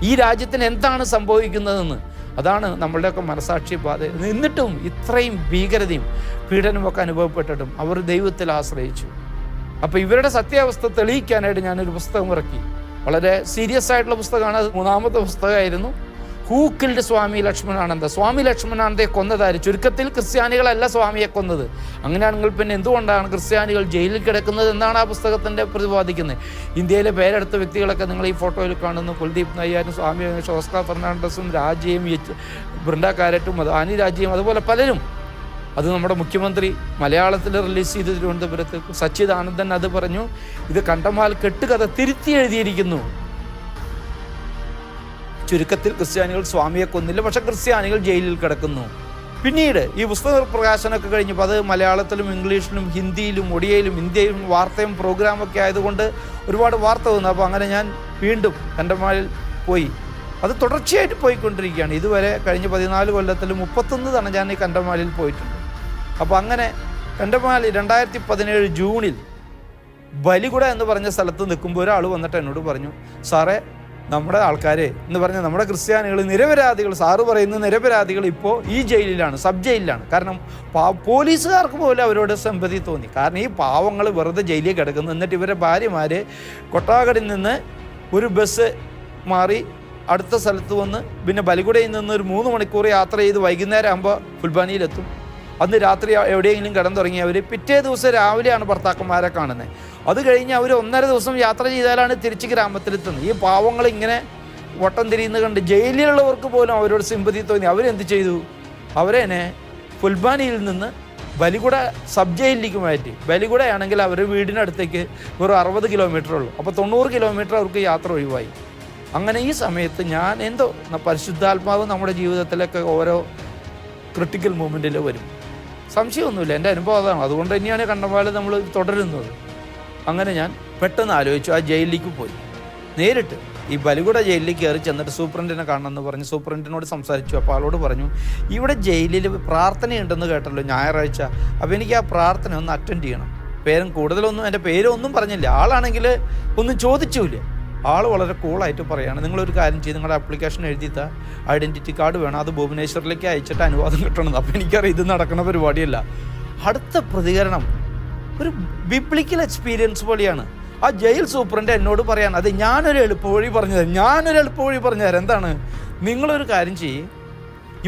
ഈ രാജ്യത്തിന് എന്താണ് സംഭവിക്കുന്നതെന്ന്. അതാണ് നമ്മളുടെയൊക്കെ മനസാക്ഷി ബാധ. എന്നിട്ടും ഇത്രയും ഭീകരതയും പീഡനമൊക്കെ അനുഭവപ്പെട്ടിട്ടും അവർ ദൈവത്തിൽ ആശ്രയിച്ചു. അപ്പോൾ ഇവരുടെ സത്യാവസ്ഥ തെളിയിക്കാനായിട്ട് ഞാനൊരു പുസ്തകം ഇറക്കി. വളരെ സീരിയസ് ആയിട്ടുള്ള പുസ്തകമാണ്. അത് 3ാമത്തെ പുസ്തകമായിരുന്നു. ഹൂ കിൽഡ് സ്വാമി ലക്ഷ്മണാനന്ദ? സ്വാമി ലക്ഷ്മണാനന്ദയെ കൊന്നതാര്? ചുരുക്കത്തിൽ ക്രിസ്ത്യാനികളല്ല സ്വാമിയെ കൊന്നത്. അങ്ങനെയാണെങ്കിൽ പിന്നെ എന്തുകൊണ്ടാണ് ക്രിസ്ത്യാനികൾ ജയിലിൽ കിടക്കുന്നത് എന്നാണ് ആ പുസ്തകത്തിൻ്റെ പ്രതിപാദിക്കുന്നത്. ഇന്ത്യയിലെ പേരെടുത്ത വ്യക്തികളൊക്കെ നിങ്ങൾ ഈ ഫോട്ടോയിൽ കാണുന്നു. കുൽദീപ് നയ്യാരും, സ്വാമി ഓസ്കാർ ഫെർണാണ്ടസും, രാജയും, ബൃന്ദ കാരറ്റും, ആനി രാജയും, അതുപോലെ പലരും. അത് നമ്മുടെ മുഖ്യമന്ത്രി മലയാളത്തിൽ റിലീസ് ചെയ്ത് തിരുവനന്തപുരത്ത് സച്ചിദാനന്ദൻ അത് പറഞ്ഞു, ഇത് കണ്ടമാൽ കെട്ടുകഥ തിരുത്തി എഴുതിയിരിക്കുന്നു. ചുരുക്കത്തിൽ ക്രിസ്ത്യാനികൾ സ്വാമിയെ കൊന്നില്ല, പക്ഷെ ക്രിസ്ത്യാനികൾ ജയിലിൽ കിടക്കുന്നു. പിന്നീട് ഈ പുസ്തക പ്രകാശനമൊക്കെ കഴിഞ്ഞപ്പോൾ അത് മലയാളത്തിലും ഇംഗ്ലീഷിലും ഹിന്ദിയിലും ഒഡിയയിലും ഇന്ത്യയിലും വാർത്തയും പ്രോഗ്രാമൊക്കെ ആയതുകൊണ്ട് ഒരുപാട് വാർത്ത വന്നു. അപ്പോൾ അങ്ങനെ ഞാൻ വീണ്ടും കണ്ടമാലിൽ പോയി. അത് തുടർച്ചയായിട്ട് പോയിക്കൊണ്ടിരിക്കുകയാണ്. ഇതുവരെ കഴിഞ്ഞ 14 കൊല്ലത്തിൽ 31 തവണ ഞാൻ ഈ കണ്ടമാലിൽ പോയിട്ടുണ്ട്. അപ്പോൾ അങ്ങനെ കണ്ടമാലിൽ 2017 ജൂണിൽ ബലികുട എന്ന് പറഞ്ഞ സ്ഥലത്ത് നിൽക്കുമ്പോൾ ഒരാൾ വന്നിട്ട് എന്നോട് പറഞ്ഞു, സാറേ നമ്മുടെ ആൾക്കാരെ എന്ന് പറഞ്ഞാൽ നമ്മുടെ ക്രിസ്ത്യാനികൾ നിരപരാധികൾ, സാറ് പറയുന്ന നിരപരാധികൾ ഇപ്പോൾ ഈ ജയിലിലാണ്, സബ് ജയിലിലാണ്. കാരണം പോലീസുകാർക്ക് പോലും അവരോട് സിമ്പതി തോന്നി. കാരണം ഈ പാവങ്ങൾ വെറുതെ ജയിലിൽ കിടക്കുന്നു. എന്നിട്ട് ഇവരുടെ ഭാര്യമാർ കൊട്ടാകടിൽ നിന്ന് ഒരു ബസ് മാറി അടുത്ത സ്ഥലത്ത് വന്ന് പിന്നെ ബലികുടയിൽ നിന്ന് ഒരു 3 മണിക്കൂർ യാത്ര ചെയ്ത് വൈകുന്നേരം ആകുമ്പോൾ ഫുൽബാനിയിലെത്തും. അന്ന് രാത്രി എവിടെയെങ്കിലും കിടന്നുറങ്ങി അവർ പിറ്റേ ദിവസം രാവിലെയാണ് ഭർത്താക്കന്മാരെ കാണുന്നത്. അത് കഴിഞ്ഞ് അവർ 1.5 ദിവസം യാത്ര ചെയ്താലാണ് തിരിച്ച് ഗ്രാമത്തിലെത്തുന്നത്. ഈ പാവങ്ങൾ ഇങ്ങനെ വട്ടം തിരിയുന്നത് കണ്ട് ജയിലിലുള്ളവർക്ക് പോലും അവരോട് സിമ്പതി തോന്നി. അവരെന്ത് ചെയ്തു? അവരെന്നെ ഫുൽബാനിയിൽ നിന്ന് ബലികുട സബ് ജയിലിലേക്ക് മാറ്റി. ബലികുടയാണെങ്കിൽ അവർ വീടിനടുത്തേക്ക് വെറും 60 കിലോമീറ്റർ ഉള്ളൂ. അപ്പോൾ 90 കിലോമീറ്റർ അവർക്ക് യാത്ര ഒഴിവായി. അങ്ങനെ ഈ സമയത്ത് ഞാൻ എന്തോ പരിശുദ്ധാത്മാവ് നമ്മുടെ ജീവിതത്തിലൊക്കെ ഓരോ ക്രിട്ടിക്കൽ മൂമെൻറ്റിൽ വരും. സംശയമൊന്നുമില്ല, എൻ്റെ അനുഭവം അതാണ്. അതുകൊണ്ട് തന്നെയാണ് കണ്ടമാലിൽ നമ്മൾ തുടരുന്നത്. അങ്ങനെ ഞാൻ പെട്ടെന്ന് ആലോചിച്ചു, ആ ജയിലിലേക്ക് പോയി. നേരിട്ട് ഈ ബലികുട ജയിലിലേക്ക് കയറി ചെന്നിട്ട് സൂപ്രണ്ടിനെ കാണണമെന്ന് പറഞ്ഞ് സൂപ്രണ്ടിനോട് സംസാരിച്ചു. അപ്പോൾ ആളോട് പറഞ്ഞു, ഇവിടെ ജയിലിൽ പ്രാർത്ഥനയുണ്ടെന്ന് കേട്ടല്ലോ ഞായറാഴ്ച, അപ്പോൾ എനിക്ക് ആ പ്രാർത്ഥന ഒന്ന് അറ്റൻഡ് ചെയ്യണം. കൂടുതലൊന്നും എൻ്റെ പേരൊന്നും പറഞ്ഞില്ല. ആളാണെങ്കിൽ ഒന്നും ചോദിച്ചില്ല. ആൾ വളരെ കൂളായിട്ട് പറയുകയാണ്, നിങ്ങളൊരു കാര്യം ചെയ്ത് നിങ്ങളുടെ ആപ്ലിക്കേഷൻ എഴുതിത്ത ഐഡൻറ്റിറ്റി കാർഡ് വേണം, അത് ഭുവനേശ്വറിലേക്ക് അയച്ചിട്ട് അനുവാദം കിട്ടണം. അപ്പോൾ എനിക്കറിയാം ഇത് നടക്കുന്ന പരിപാടിയല്ല. അടുത്ത പ്രതികരണം ഒരു ബിബ്ലിക്കൽ എക്സ്പീരിയൻസ് പോലെയാണ്. ആ ജയിൽ സൂപ്രണ്ട് എന്നോട് പറയാണ്, അത് ഞാനൊരു എളുപ്പവഴി പറഞ്ഞുതരാം. എന്താണ്? നിങ്ങളൊരു കാര്യം ചെയ്യും,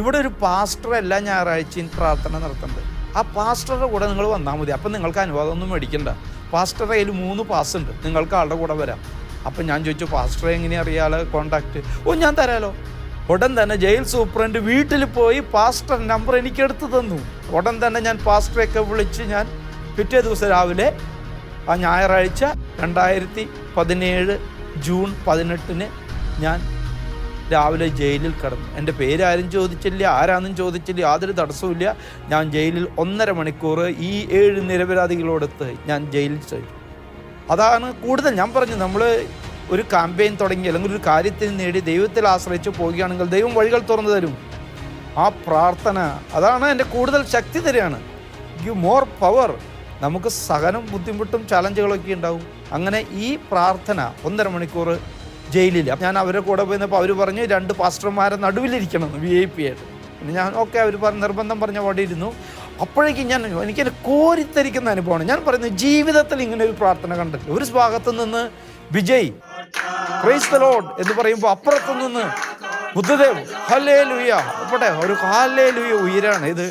ഇവിടെ ഒരു പാസ്റ്റർ എല്ലാ ഞായറാഴ്ചയും പ്രാർത്ഥന നടത്തുന്നുണ്ട്. ആ പാസ്റ്ററുടെ കൂടെ നിങ്ങൾ വന്നാൽ മതി. അപ്പം നിങ്ങൾക്ക് അനുവാദമൊന്നും മേടിക്കണ്ട. പാസ്റ്ററുടെ കയ്യിൽ 3 പാസ് ഉണ്ട്, നിങ്ങൾക്ക് ആളുടെ കൂടെ വരാം. അപ്പം ഞാൻ ചോദിച്ചു, പാസ്റ്ററെ എങ്ങനെ അറിയാലോ കോണ്ടാക്ട്? ഞാൻ തരാലോ. ഉടൻ തന്നെ ജയിൽ സൂപ്രണ്ട് വീട്ടിൽ പോയി പാസ്റ്റർ നമ്പർ എനിക്ക് എടുത്തു തന്നു. ഉടൻ തന്നെ ഞാൻ പാസ്റ്ററെയൊക്കെ വിളിച്ച് ഞാൻ പിറ്റേ ദിവസം രാവിലെ ആ ഞായറാഴ്ച 2017 ജൂൺ 18 ഞാൻ രാവിലെ ജയിലിൽ കിടന്നു. എൻ്റെ പേരാരും ചോദിച്ചില്ല, ആരാന്നും ചോദിച്ചില്ല, യാതൊരു തടസ്സവുമില്ല. ഞാൻ ജയിലിൽ 1.5 മണിക്കൂർ ഈ 7 നിരപരാധികളോടൊത്ത് ഞാൻ ജയിലിൽ ചെയ്തു. അതാണ് കൂടുതൽ ഞാൻ പറഞ്ഞു, നമ്മൾ ഒരു ക്യാമ്പയിൻ തുടങ്ങി അല്ലെങ്കിൽ ഒരു കാര്യത്തിന് നേടി ദൈവത്തിൽ ആശ്രയിച്ച് പോവുകയാണെങ്കിൽ ദൈവം വഴികൾ തുറന്നു തരും. ആ പ്രാർത്ഥന അതാണ് എൻ്റെ കൂടുതൽ ശക്തി തരികയാണ്. Give more power. നമുക്ക് സഹനം, ബുദ്ധിമുട്ടും ചലഞ്ചുകളൊക്കെ ഉണ്ടാവും. അങ്ങനെ ഈ പ്രാർത്ഥന 1.5 മണിക്കൂർ ജയിലിൽ ഞാൻ അവരുടെ കൂടെ പോയിരുന്നപ്പോൾ അവർ പറഞ്ഞു 2 പാസ്റ്റർമാരെ നടുവിലിരിക്കണം VIP ആയിട്ട്. പിന്നെ ഞാൻ ഓക്കെ, അവർ നിർബന്ധം പറഞ്ഞ അവിടെ ഇരുന്നു. അപ്പോഴേക്കും എനിക്കൊരു കോരിത്തരിക്കുന്ന അനുഭവമാണ്. ഞാൻ പറയുന്നത് ജീവിതത്തിൽ ഇങ്ങനെ ഒരു പ്രാർത്ഥന കണ്ടിട്ടില്ല. ഒരു ഭാഗത്തു നിന്ന് വിജയ് പ്രൈസ് ദി ലോർഡ് എന്ന് പറയുമ്പോൾ അപ്പുറത്തു നിന്ന് ബുദ്ധദേവ് ഹല്ലേലൂയ അപ്പോട്ടെ ഒരു ഹല്ലേലൂയ ഉയരാണ്. ഇത്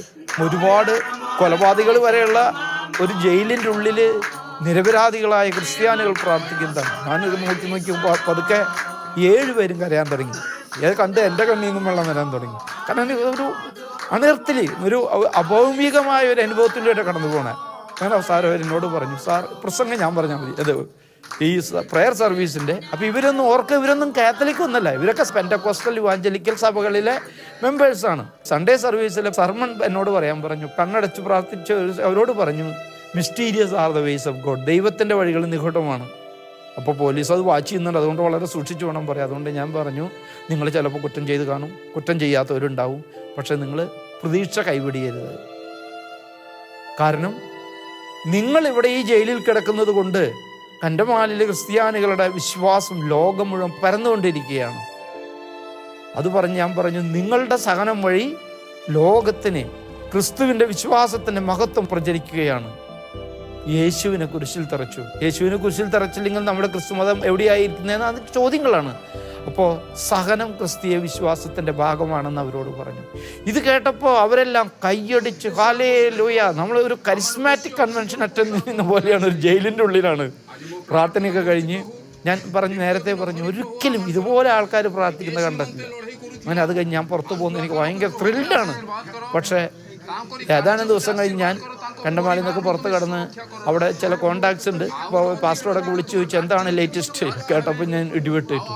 ഒരുപാട് കൊലപാതകൾ വരെയുള്ള ഒരു ജയിലിൻ്റെ ഉള്ളിൽ നിരപരാധികളായ ക്രിസ്ത്യാനികൾ പ്രാർത്ഥിക്കുന്നതാണ്. ഞാനിത് നോക്കി പതുക്കെ 7 പേരും കരയാൻ തുടങ്ങി. ഇത് കണ്ട് എൻ്റെ കണ്ണിൽ നിന്നും വെള്ളം വരാൻ തുടങ്ങി. കാരണം ഒരു അണർത്തിൽ ഒരു അഭൗമികമായ ഒരു അനുഭവത്തിലൂടെ കടന്നു പോകണേ. അങ്ങനെ സാർ എന്നോട് പറഞ്ഞു, സാർ പ്രസംഗം ഞാൻ പറഞ്ഞാൽ മതി, അത് ഈ പ്രയർ സർവീസിൻ്റെ. അപ്പോൾ ഇവരൊന്നും കാത്തലിക് ഒന്നല്ല, ഇവരൊക്കെ പെന്റക്കോസ്റ്റൽ ഇവാഞ്ചലിക്കൽ സഭകളിലെ മെമ്പേഴ്സാണ്. സൺഡേ സർവീസിലെ സർമൺ എന്നോട് പറയാൻ പറഞ്ഞു. കണ്ണടച്ച് പ്രാർത്ഥിച്ച് അവരോട് പറഞ്ഞു, mysterious are the ways of God. ദൈവത്തിൻ്റെ വഴികൾ നിഗൂഢമാണ്. അപ്പോൾ പോലീസ് അത് വാച്ച് ചെയ്യുന്നുണ്ട്, അതുകൊണ്ട് വളരെ സൂക്ഷിച്ചു വേണം പറയാം. അതുകൊണ്ട് ഞാൻ പറഞ്ഞു, നിങ്ങൾ ചിലപ്പോൾ കുറ്റം ചെയ്ത് കാണും, കുറ്റം ചെയ്യാത്തവരുണ്ടാവും, പക്ഷെ നിങ്ങൾ പ്രതീക്ഷ കൈവിടിയരുത്. കാരണം നിങ്ങളിവിടെ ഈ ജയിലിൽ കിടക്കുന്നത് കൊണ്ട് കണ്ടമാലിലെ ക്രിസ്ത്യാനികളുടെ വിശ്വാസം ലോകം മുഴുവൻ പരന്നുകൊണ്ടിരിക്കുകയാണ്. അത് പറഞ്ഞ് ഞാൻ പറഞ്ഞു, നിങ്ങളുടെ സഹനം വഴി ലോകത്തിന് ക്രിസ്തുവിൻ്റെ വിശ്വാസത്തിൻ്റെ മഹത്വം പ്രചരിക്കുകയാണ്. യേശുവിനെ കുരിശിൽ തറച്ചു. യേശുവിനെ കുരിശിൽ തറച്ചില്ലെങ്കിൽ നമ്മുടെ ക്രിസ്തുമതം എവിടെയായിരിക്കുന്നതെന്ന് അത് ചോദ്യങ്ങളാണ്. അപ്പോൾ സഹനം ക്രിസ്തീയ വിശ്വാസത്തിൻ്റെ ഭാഗമാണെന്ന് അവരോട് പറഞ്ഞു. ഇത് കേട്ടപ്പോൾ അവരെല്ലാം കൈയടിച്ച് ഹല്ലേലൂയ. നമ്മളൊരു കരിസ്മാറ്റിക് കൺവെൻഷൻ അറ്റൻഡ് ചെയ്യുന്ന പോലെയാണ്, ഒരു ജയിലിൻ്റെ ഉള്ളിലാണ്. പ്രാർത്ഥനയൊക്കെ കഴിഞ്ഞ് ഞാൻ നേരത്തെ പറഞ്ഞു, ഒരിക്കലും ഇതുപോലെ ആൾക്കാർ പ്രാർത്ഥിക്കുന്നത് കണ്ടിട്ടില്ല. അങ്ങനെ അത് കഴിഞ്ഞ് ഞാൻ പുറത്തു പോകുന്നത് എനിക്ക് ഭയങ്കര ത്രില്ലാണ്. പക്ഷേ ഏതാനും ദിവസം കഴിഞ്ഞ് ഞാൻ കണ്ടമാലിൽ നിന്നൊക്കെ പുറത്ത് കടന്ന് അവിടെ ചില കോണ്ടാക്ട്സ് ഉണ്ട്. അപ്പോൾ പാസ്റ്ററോടൊക്കെ വിളിച്ചു ചോദിച്ചു എന്താണ് ലേറ്റസ്റ്റ്. കേട്ടപ്പോൾ ഞാൻ ഇടിവിട്ടിട്ടു.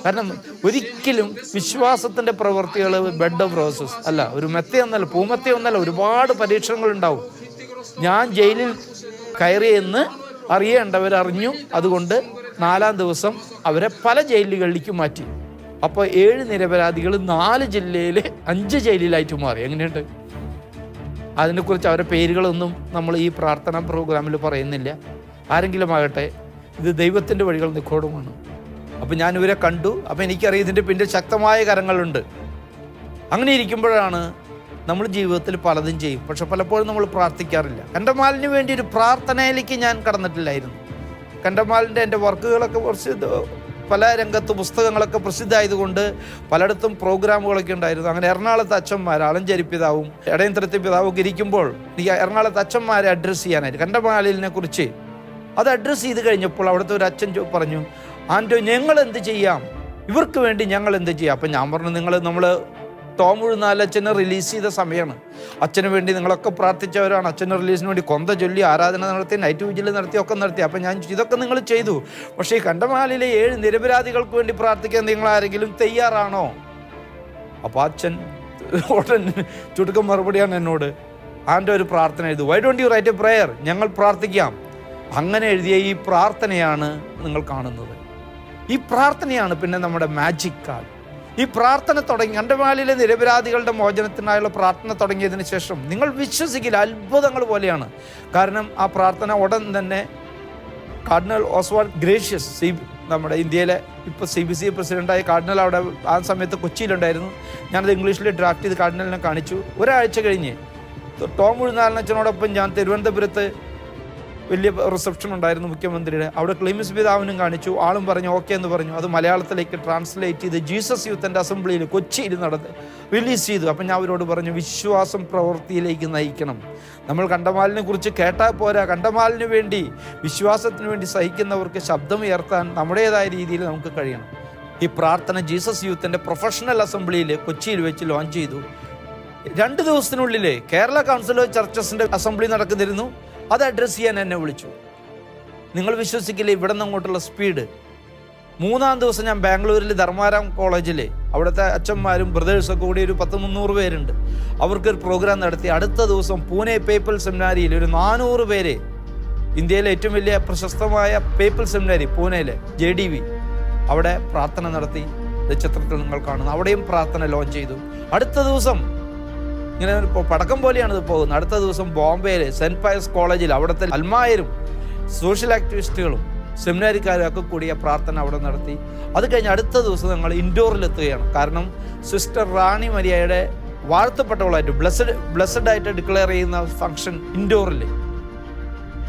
കാരണം ഒരിക്കലും വിശ്വാസത്തിൻ്റെ പ്രവൃത്തികൾ ബെഡ് ഓഫ് റോസസ് അല്ല, ഒരു മെത്തയൊന്നല്ല, പൂമെത്തയൊന്നല്ല, ഒരുപാട് പരീക്ഷണങ്ങളുണ്ടാവും. ഞാൻ ജയിലിൽ കയറിയെന്ന് അറിയേണ്ടവരറിഞ്ഞു. അതുകൊണ്ട് 4-ാം ദിവസം അവരെ പല ജയിലുകളിലേക്ക് മാറ്റി. അപ്പോൾ 7 നിരപരാധികൾ 4 ജില്ലയിൽ 5 ജയിലിലായിട്ട് മാറി. എങ്ങനെയുണ്ട്? അതിനെക്കുറിച്ച് അവരുടെ പേരുകളൊന്നും നമ്മൾ ഈ പ്രാർത്ഥനാ പ്രോഗ്രാമിൽ പറയുന്നില്ല. ആരെങ്കിലും ആകട്ടെ, ഇത് ദൈവത്തിൻ്റെ വഴികൾ നിഗൂഢമാണ്. അപ്പം ഞാൻ ഇവരെ കണ്ടു. അപ്പം എനിക്കറിയാം ഇതിൻ്റെ പിന്നിൽ ശക്തമായ കരങ്ങളുണ്ട്. അങ്ങനെ ഇരിക്കുമ്പോഴാണ് നമ്മൾ ജീവിതത്തിൽ പലതും ചെയ്യും, പക്ഷെ പലപ്പോഴും നമ്മൾ പ്രാർത്ഥിക്കാറില്ല. കണ്ടമാലിന് വേണ്ടി ഒരു പ്രാർത്ഥനയിലേക്ക് ഞാൻ കടന്നിട്ടില്ലായിരുന്നു. കണ്ടമാലിൻ്റെ എൻ്റെ വർക്കുകളൊക്കെ കുറച്ച് പല രംഗത്ത് പുസ്തകങ്ങളൊക്കെ പ്രസിദ്ധമായതുകൊണ്ട് പലയിടത്തും പ്രോഗ്രാമുകളൊക്കെ ഉണ്ടായിരുന്നു. അങ്ങനെ എറണാകുളത്ത് അച്ഛന്മാർ, ആലഞ്ചേരി പിതാവും എടയന്ത്രത്തെ പിതാവും ഒക്കെ ഇരിക്കുമ്പോൾ എനിക്ക് എറണാകുളത്ത് അച്ഛന്മാരെ അഡ്രസ്സ് ചെയ്യാനായിട്ട് കണ്ടമാലിനെ കുറിച്ച് അത് അഡ്രസ്സ് ചെയ്ത് കഴിഞ്ഞപ്പോൾ അവിടുത്തെ ഒരു അച്ഛൻ പറഞ്ഞു, ആൻറ്റോ ഞങ്ങൾ എന്ത് ചെയ്യാം, ഇവർക്ക് വേണ്ടി ഞങ്ങൾ എന്ത് ചെയ്യാം. അപ്പം ഞാൻ പറഞ്ഞു, നമ്മൾ തോമുഴുന്നാല് അച്ഛനെ റിലീസ് ചെയ്ത സമയമാണ്. അച്ഛന് വേണ്ടി നിങ്ങളൊക്കെ പ്രാർത്ഥിച്ചവരാണ്. അച്ഛൻ്റെ റിലീസിന് വേണ്ടി കൊന്ത ചൊല്ലി ആരാധന നടത്തി, നൈറ്റ് വിജിൽ നടത്തി, ഒക്കെ നടത്തി. അപ്പം ഞാൻ ഇതൊക്കെ നിങ്ങൾ ചെയ്തു. പക്ഷേ ഈ കണ്ടമാലിലെ 7 നിരപരാധികൾക്ക് വേണ്ടി പ്രാർത്ഥിക്കാൻ നിങ്ങൾ ആരെങ്കിലും തയ്യാറാണോ? അപ്പോൾ അച്ഛൻ ഉടൻ ചുരുക്കം മറുപടിയാണ് എന്നോട്, ആൻ്റെ ഒരു പ്രാർത്ഥന എഴുതു. Why don't you write a prayer? ഞങ്ങൾ പ്രാർത്ഥിക്കാം. അങ്ങനെ എഴുതിയ ഈ പ്രാർത്ഥനയാണ് നിങ്ങൾ കാണുന്നത്. ഈ പ്രാർത്ഥനയാണ് പിന്നെ നമ്മുടെ മാജിക് കാർഡ്. ഈ പ്രാർത്ഥന തുടങ്ങി കണ്ടമാലിലെ നിരപരാധികളുടെ മോചനത്തിനായുള്ള പ്രാർത്ഥന തുടങ്ങിയതിന് ശേഷം നിങ്ങൾ വിശ്വസിക്കില്ല, അത്ഭുതങ്ങൾ പോലെയാണ്. കാരണം ആ പ്രാർത്ഥന ഉടൻ തന്നെ കാർഡിനൽ ഓസ്വാൾഡ് ഗ്രേഷ്യസ്, നമ്മുടെ ഇന്ത്യയിലെ ഇപ്പോൾ CBC പ്രസിഡൻ്റായ കാർഡിനൽ അവിടെ ആ സമയത്ത് കൊച്ചിയിലുണ്ടായിരുന്നു. ഞാനത് ഇംഗ്ലീഷിൽ ഡ്രാഫ്റ്റ് ചെയ്ത് കാർഡിനലിനെ കാണിച്ചു. ഒരാഴ്ച കഴിഞ്ഞ് ടോം ഉഴുന്നാലനച്ചനോടൊപ്പം ഞാൻ തിരുവനന്തപുരത്ത് വലിയ റിസപ്ഷൻ ഉണ്ടായിരുന്നു മുഖ്യമന്ത്രിയുടെ. അവിടെ ക്ലീമിസ് പിതാവിനും കാണിച്ചു. ആളും പറഞ്ഞു ഓക്കെ എന്ന് പറഞ്ഞു. അത് മലയാളത്തിലേക്ക് ട്രാൻസ്ലേറ്റ് ചെയ്ത് ജീസസ് യൂത്തിൻ്റെ അസംബ്ലിയിൽ കൊച്ചിയിൽ നടന്ന് റിലീസ് ചെയ്തു. അപ്പം ഞാൻ അവരോട് പറഞ്ഞു, വിശ്വാസം പ്രവൃത്തിയിലേക്ക് നയിക്കണം. നമ്മൾ കണ്ടമാലിനെ കുറിച്ച് കേട്ടാൽ പോരാ, കണ്ടമാലിന് വേണ്ടി, വിശ്വാസത്തിന് വേണ്ടി സഹിക്കുന്നവർക്ക് ശബ്ദമുയർത്താൻ നമ്മുടേതായ രീതിയിൽ നമുക്ക് കഴിയണം. ഈ പ്രാർത്ഥന ജീസസ് യൂത്തിൻ്റെ പ്രൊഫഷണൽ അസംബ്ലിയിൽ കൊച്ചിയിൽ വെച്ച് ലോഞ്ച് ചെയ്തു. 2 ദിവസത്തിനുള്ളിൽ കേരള കൗൺസിൽ ഓഫ് ചർച്ചസിൻ്റെ അസംബ്ലി നടക്കുന്നിരുന്നു. അത് അഡ്രസ്സ് ചെയ്യാൻ എന്നെ വിളിച്ചു. നിങ്ങൾ വിശ്വസിക്കില്ല ഇവിടെ നിന്ന് അങ്ങോട്ടുള്ള സ്പീഡ്. 3-ാം ദിവസം ഞാൻ ബാംഗ്ലൂരിൽ ധർമാരാം കോളേജിൽ അവിടുത്തെ അച്ഛന്മാരും ബ്രദേഴ്സൊക്കെ കൂടി ഒരു 100-300 പേരുണ്ട്. അവർക്കൊരു പ്രോഗ്രാം നടത്തി. അടുത്ത ദിവസം പൂനെ പേപ്പിൾ സെമിനാരിയിൽ ഒരു 400 പേര്, ഇന്ത്യയിലെ ഏറ്റവും വലിയ പ്രശസ്തമായ പേപ്പിൾ സെമിനാരി പൂനെയിലെ JDV, അവിടെ പ്രാർത്ഥന നടത്തി. ചിത്രത്തിൽ നിങ്ങൾ കാണുന്നു. അവിടെയും പ്രാർത്ഥന ലോഞ്ച് ചെയ്തു. അടുത്ത ദിവസം ഇങ്ങനെ പടക്കം പോലെയാണ് ഇത് പോകുന്നത്. അടുത്ത ദിവസം ബോംബെയിൽ സെൻറ്റ് പയസ് കോളേജിൽ അവിടുത്തെ അൽമായരും സോഷ്യൽ ആക്ടിവിസ്റ്റുകളും സെമിനാരിക്കാരും ഒക്കെ കൂടിയ പ്രാർത്ഥന അവിടെ നടത്തി. അത് കഴിഞ്ഞ് അടുത്ത ദിവസം ഞങ്ങൾ ഇൻഡോറിലെത്തുകയാണ്. കാരണം സിസ്റ്റർ റാണി മരിയയുടെ വാഴ്ത്തപ്പെട്ടവളായിട്ട് ബ്ലെസ്സഡ് ആയിട്ട് ഡിക്ലെയർ ചെയ്യുന്ന ഫംഗ്ഷൻ ഇൻഡോറിൽ.